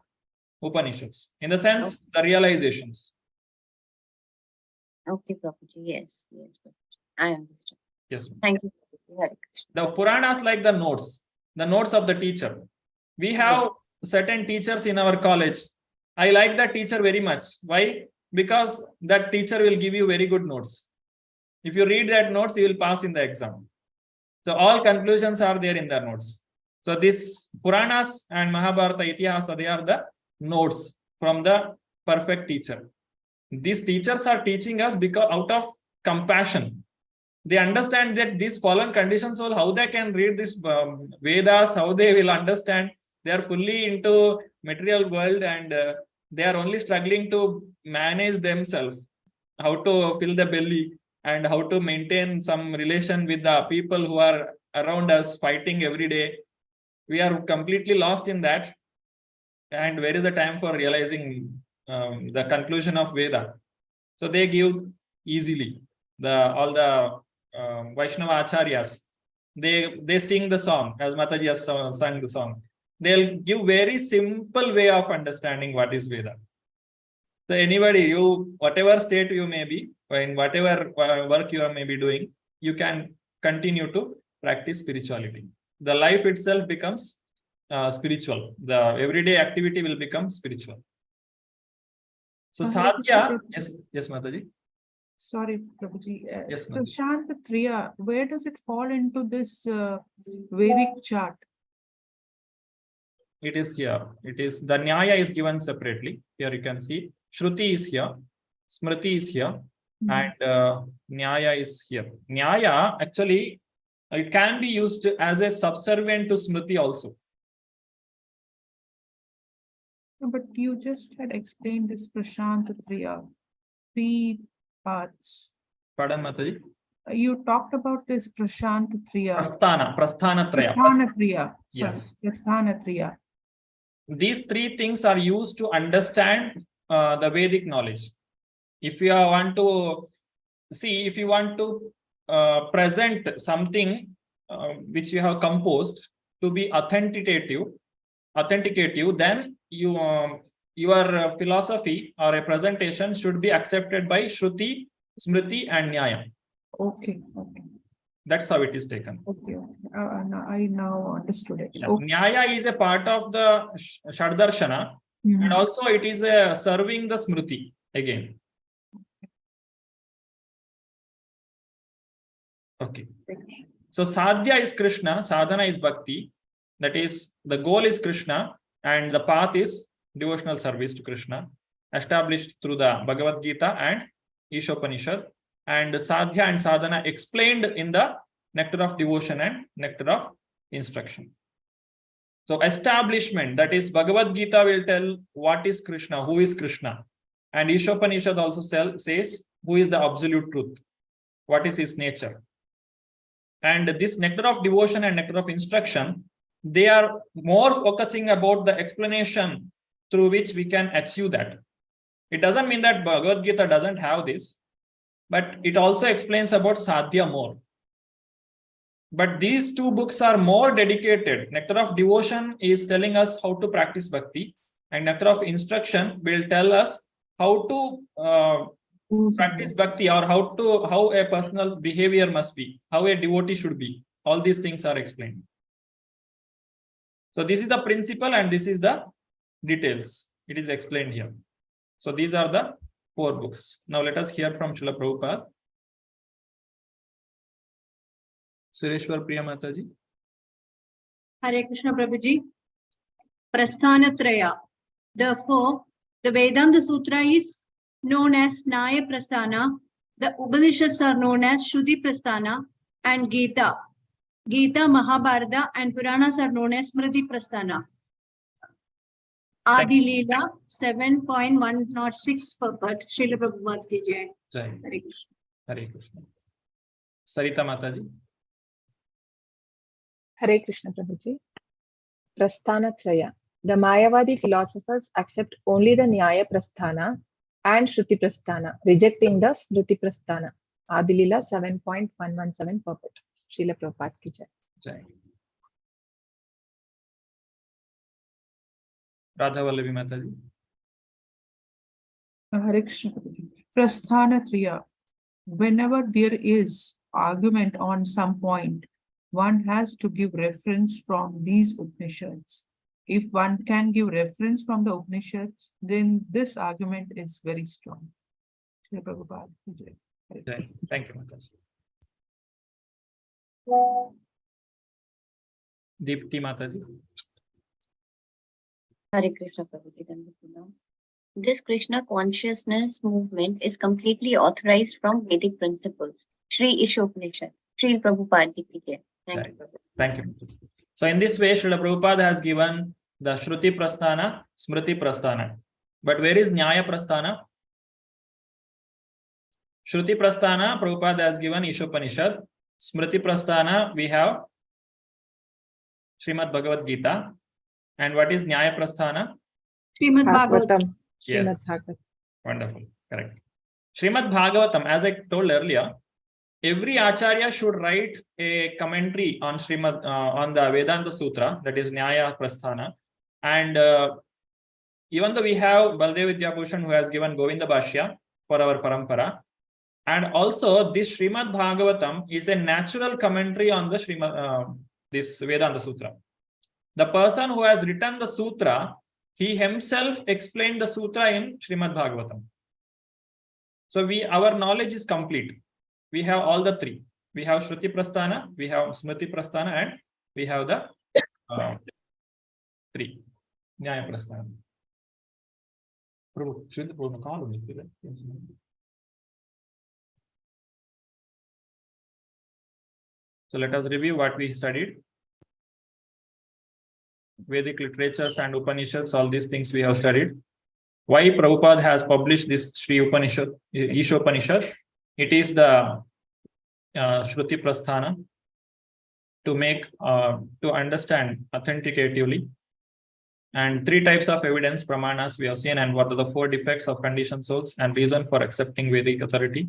Upanishads. In the sense, the realizations. Okay, Prabhuji. Yes. I understand. Yes. Thank you. The Puranas like the notes of the teacher. We have certain teachers in our college. I like that teacher very much. Why? Because that teacher will give you very good notes. If you read that notes, you will pass in the exam. So all conclusions are there in the notes. So this Puranas and Mahabharata, Itihasa, they are the notes from the perfect teacher. These teachers are teaching us because out of compassion. They understand that these fallen conditions, so how they can read this Vedas, how they will understand. They are fully into material world and They are only struggling to manage themselves, how to fill the belly and how to maintain some relation with the people who are around us, fighting every day. We are completely lost in that. And where is the time for realizing the conclusion of Veda? So they give easily. All the Vaishnava Acharyas, they sing the song, as Mataji has sung the song. They'll give very simple way of understanding what is Veda. So anybody, you, whatever state you may be, in whatever work you may be doing, you can continue to practice spirituality. The life itself becomes spiritual. The everyday activity will become spiritual. So sadhya, yes, Mataji. Sorry, Prabhuji. Yes, Mataji. Prashant Triya, where does it fall into this Vedic chart? It is here. It is, the Nyaya is given separately. Here you can see Shruti is here, Smriti is here, and Nyaya is here. Nyaya, actually, it can be used as a subservient to Smriti also. But you just had explained this Prashant Triya, 3 paths. Pardon, Mataji? You talked about this Prashant Triya. Prasthana Traya. Prasthana Triya. Sorry, Yes. Prasthana Triya. These 3 things are used to understand the Vedic knowledge. If you want to see, if you want to present something which you have composed to be authenticative, then your philosophy or a presentation should be accepted by Shruti, Smriti, and Nyaya. Okay, okay. That's how it is taken. Okay, I now understood it. Yeah. Okay. Nyaya is a part of the Shaddarshana, and also it is serving the Smriti again. Okay. So sadhya is Krishna, sadhana is Bhakti. That is, the goal is Krishna, and the path is devotional service to Krishna, established through the Bhagavad Gita and Ishopanishad, and sadhya and sadhana explained in the nectar of devotion and nectar of instruction. So establishment, that is, Bhagavad Gita will tell what is Krishna, who is Krishna, and Ishopanishad also says who is the absolute truth, what is his nature. And this nectar of devotion and nectar of instruction, they are more focusing about the explanation through which we can achieve that. It doesn't mean that Bhagavad Gita doesn't have this, but it also explains about sadhya more. But these 2 books are more dedicated. Nectar of devotion is telling us how to practice bhakti, and nectar of instruction will tell us how to practice bhakti, or how a personal behavior must be, how a devotee should be. All these things are explained. So this is the principle and this is the details. It is explained here. So these are the 4 books. Now let us hear from Srila Prabhupada. Sureshwar Priya Mataji. Hare Krishna Prabhuji. Prasthanatraya. Therefore, the Vedanta Sutra is known as Nyaya Prasthana. The Upanishads are known as Shruti Prasthana, and Gita, Mahabharata, and Puranas are known as Smriti Prasthana. Adi Leela 7.106 per part. Srila Prabhupada ki jai. Jai. Hare Krishna. Hare Krishna. Sarita Mataji. Hare Krishna Prabhuji. Prasthana Traya. The Mayavadi philosophers accept only the Nyaya Prasthana and Shruti Prasthana, rejecting the Smriti Prasthana. Adilila 7.117 per part. Srila Prabhupada ki jai. Jai. Radha Vallavi Mataji. Hare Krishna. Prasthana Triya. Whenever there is argument on some point, one has to give reference from these Upanishads. If one can give reference from the Upanishads, then this argument is very strong. Srila Prabhupada ki jai. Jai. Thank you, Mataji. Deepti Mataji. Hare Krishna Prabhuji. This Krishna consciousness movement is completely authorized from Vedic principles. Shri Ishopanishad. Shri Prabhupada ki jai. Thank you. Thank you. So in this way, Srila Prabhupada has given the Shruti Prasthana, Smriti Prasthana. But where is Nyaya Prasthana? Shruti Prasthana, Prabhupada has given Ishopanishad. Smriti Prasthana, we have Srimad Bhagavad Gita. And what is Nyaya Prasthana? Srimad Bhagavatam. Bhagavatam. Srimad Yes. Bhagavatam. Wonderful. Correct. Srimad Bhagavatam, as I told earlier, every Acharya should write a commentary on Srimad, on the Vedanta Sutra, that is Nyaya Prasthana. And even though we have Baldev Vidyabhushan who has given Govinda Bhashya for our Parampara, and also this Srimad Bhagavatam is a natural commentary on the Srimad, this Vedanta Sutra. The person who has written the Sutra, he himself explained the Sutra in Srimad Bhagavatam. So our knowledge is complete. We have all the three. We have Shruti Prasthana, we have Smriti Prasthana, and we have the three. Nyaya Prasthana. So let us review what we studied. Vedic literatures and Upanishads, all these things we have studied. Why Prabhupada has published this Sri Upanishad, Ishopanishad? It is the Shruti Prasthana to make, to understand authenticatively. And three types of evidence, pramanas, we have seen, and what are the four defects of conditioned souls and reason for accepting Vedic authority.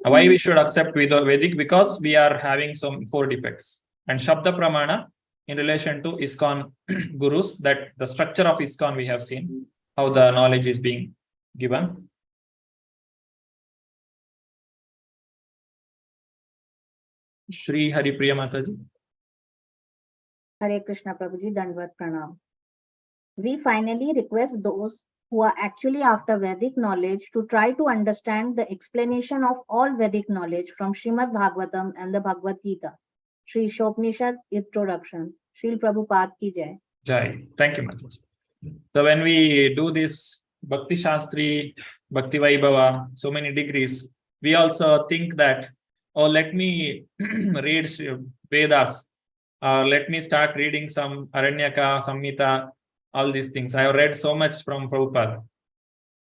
Why we should accept Vedic? Because we are having some four defects. And Shabda Pramana in relation to ISKCON gurus, that the structure of ISKCON we have seen, how the knowledge is being given. Shri Hari Priya Mataji. Hare Krishna Prabhuji, Dandvat Pranam. We finally request those who are actually after Vedic knowledge to try to understand the explanation of all Vedic knowledge from Srimad Bhagavatam and the Bhagavad Gita. Shri Ishopanishad Introduction. Shri Prabhupada Ki Jai. Jai. Thank you, Mataji. So when we do this Bhakti Shastri, Bhakti Vaibhava, so many degrees, we also think that, oh, let me read Vedas. Let me start reading some Aranyaka, Samhita, all these things. I have read so much from Prabhupada.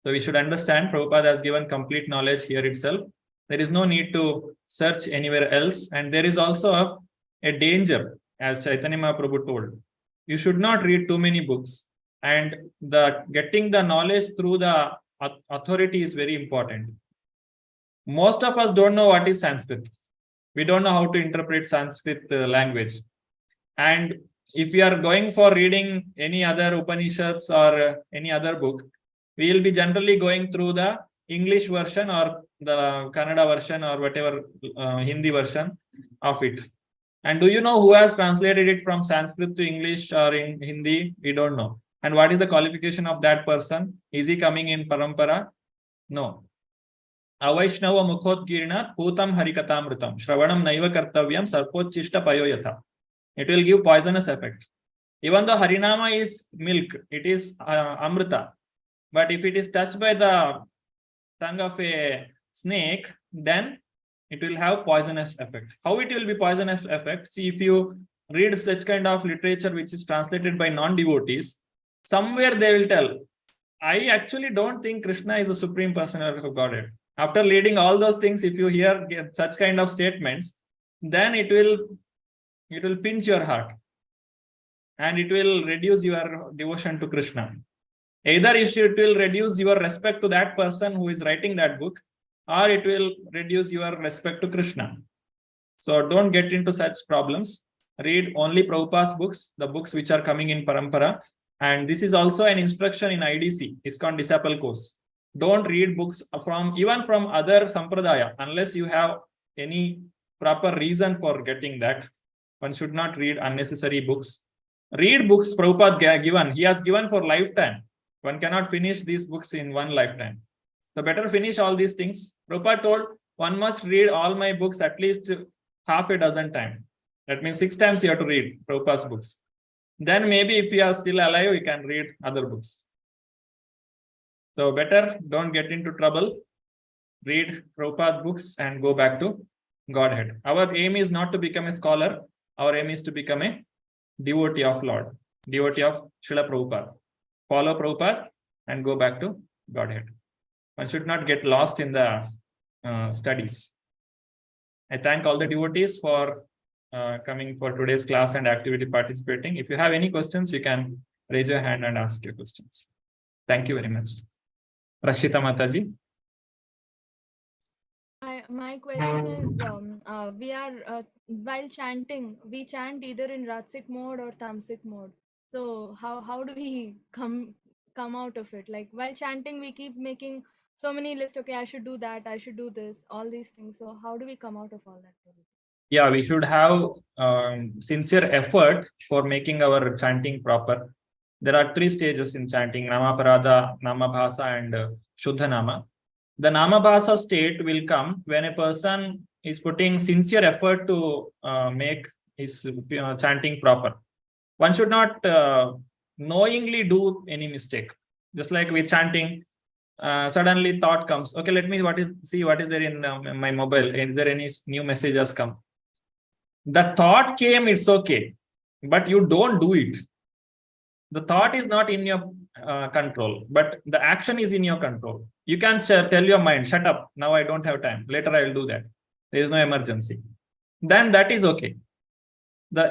So we should understand Prabhupada has given complete knowledge here itself. There is no need to search anywhere else. And there is also a danger, as Chaitanya Mahaprabhu told. You should not read too many books. And getting the knowledge through the authority is very important. Most of us don't know what is Sanskrit. We don't know how to interpret Sanskrit language. And if we are going for reading any other Upanishads or any other book, we will be generally going through the English version or the Kannada version or whatever Hindi version of it. And do you know who has translated it from Sanskrit to English or in Hindi? We don't know. And what is the qualification of that person? Is he coming in Parampara? No. Avaishnava Mukhotgirna Putam Harikatamrutam Shravanam Naiva Kartavyam Sarpochishta Payoyatha. It will give poisonous effect. Even though Harinama is milk, it is Amrita. But if it is touched by the tongue of a snake, then it will have poisonous effect. How it will be poisonous effect? See, if you read such kind of literature which is translated by non-devotees, somewhere they will tell, I actually don't think Krishna is the supreme personality of Godhead. After reading all those things, if you hear such kind of statements, then it will pinch your heart and it will reduce your devotion to Krishna. Either it will reduce your respect to that person who is writing that book, or it will reduce your respect to Krishna. So don't get into such problems. Read only Prabhupada's books, the books which are coming in Parampara. And this is also an instruction in IDC, ISKCON Disciple Course. Don't read books even from other Sampradaya unless you have any proper reason for getting that. One should not read unnecessary books. Read books Prabhupada given. He has given for lifetime. One cannot finish these books in one lifetime. So better finish all these things. Prabhupada told one must read all my books at least half a dozen times. That means 6 times you have to read Prabhupada's books. Then maybe if you are still alive, you can read other books. So better don't get into trouble. Read Prabhupada books and go back to Godhead. Our aim is not to become a scholar. Our aim is to become a devotee of Lord, devotee of Srila Prabhupada. follow Prabhupada and go back to Godhead. One should not get lost in the studies. I thank all the devotees for coming for today's class and activity participating. If you have any questions, you can raise your hand and ask your questions. Thank you very much. Rakshita Mataji. My question is, we are while chanting, we chant either in Ratsik mode or Tamasic mode. So how do we come out of it? Like while chanting, we keep making so many lists. Okay, I should do that. I should do this. All these things. So how do we come out of all that? Yeah, we should have sincere effort for making our chanting proper. There are 3 stages in chanting: Namaparada, Namabhasa, and Shuddha Nama. The Namabhasa state will come when a person is putting sincere effort to make his chanting proper. One should not knowingly do any mistake. Just like with chanting, suddenly thought comes, okay, let me see what is there in my mobile. Is there any new messages come? The thought came, it's okay, but you don't do it. The thought is not in your control, but the action is in your control. You can tell your mind, shut up, now I don't have time, later I will do that. There is no emergency. Then that is okay.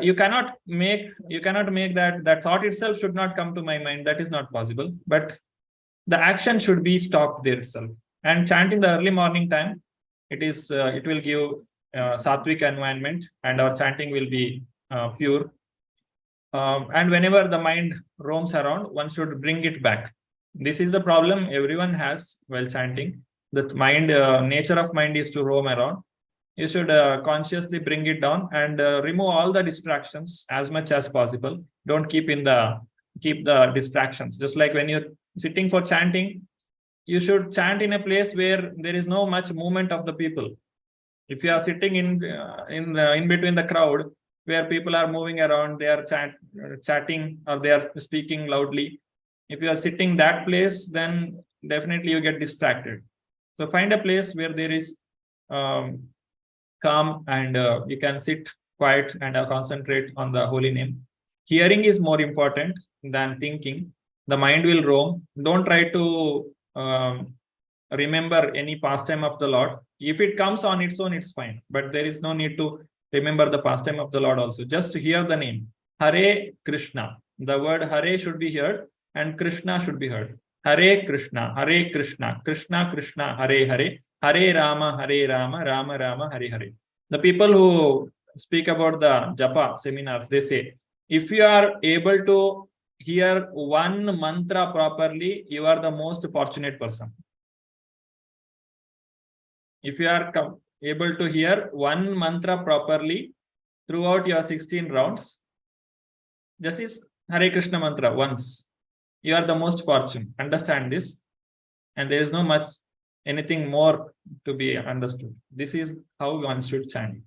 You cannot make that thought itself should not come to my mind. That is not possible. But the action should be stopped there itself. And chant in the early morning time, it will give sattvic environment, and our chanting will be pure. And whenever the mind roams around, one should bring it back. This is the problem everyone has while chanting. The mind, nature of mind is to roam around. You should consciously bring it down and remove all the distractions as much as possible. Don't keep the distractions. Just like when you're sitting for chanting, you should chant in a place where there is no much movement of the people. If you are sitting in between the crowd, where people are moving around, they are chatting or they are speaking loudly. If you are sitting that place, then definitely you get distracted. So find a place where there is calm and you can sit quiet and concentrate on the holy name. Hearing is more important than thinking. The mind will roam. Don't try to remember any pastime of the Lord. If it comes on its own, it's fine. But there is no need to remember the pastime of the Lord also. Just hear the name. Hare Krishna. The word Hare should be heard and Krishna should be heard. Hare Krishna, Krishna Krishna, Hare Hare, Hare Rama, Rama Rama, Hare Hare. The people who speak about the Japa seminars, they say, if you are able to hear one mantra properly, you are the most fortunate person. If you are able to hear one mantra properly throughout your 16 rounds, this is Hare Krishna mantra once. You are the most fortunate. Understand this. And there is no much anything more to be understood. This is how one should chant.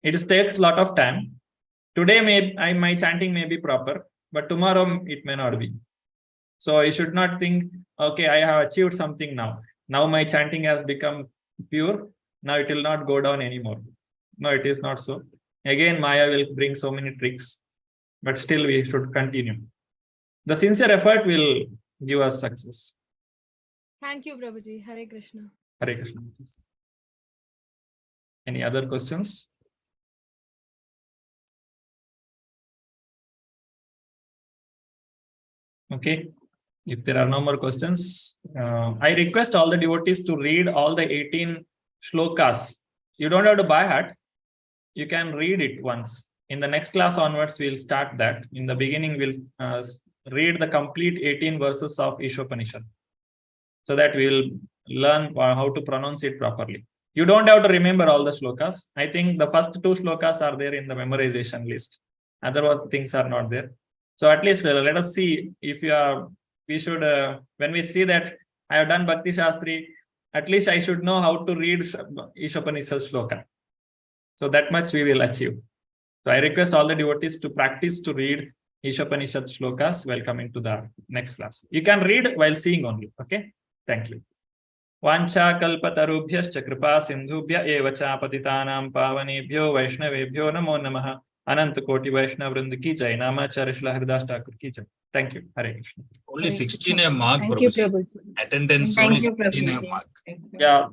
It takes a lot of time. Today my chanting may be proper, but tomorrow it may not be. So you should not think, okay, I have achieved something now. Now my chanting has become pure. Now it will not go down anymore. No, it is not so. Again, Maya will bring so many tricks, but still we should continue. The sincere effort will give us success. Thank you, Prabhuji. Hare Krishna. Hare Krishna. Any other questions? Okay. If there are no more questions, I request all the devotees to read all the 18 shlokas. You don't have to buy heart. You can read it once. In the next class onwards, we'll start that. In the beginning, we'll read the complete 18 verses of Ishopanishad, so that we will learn how to pronounce it properly. You don't have to remember all the shlokas. I think the first 2 shlokas are there in the memorization list. Other things are not there. So at least let us see if we should, when we see that I have done Bhakti Shastri, at least I should know how to read Ishopanishad shloka. So that much we will achieve. So I request all the devotees to practice to read Ishopanishad shlokas while coming to the next class. You can read while seeing only. Okay. Thank you. Vancha kalpatarubhyascha kripa sindhubhya eva cha patitanam pavanebhyo vaishnavebhyo namo namaha. Anant Koti Vaishnav Vrind ki jai. Namacharya Srila Haridas Thakur ki jai. Thank you. Hare Krishna. Only Hare 16 Krishna. a mark, Thank you, Prabhuji. Prabhuji. Attendance Thank only you, 16 a Prabhuji. mark. Thank you. Yeah.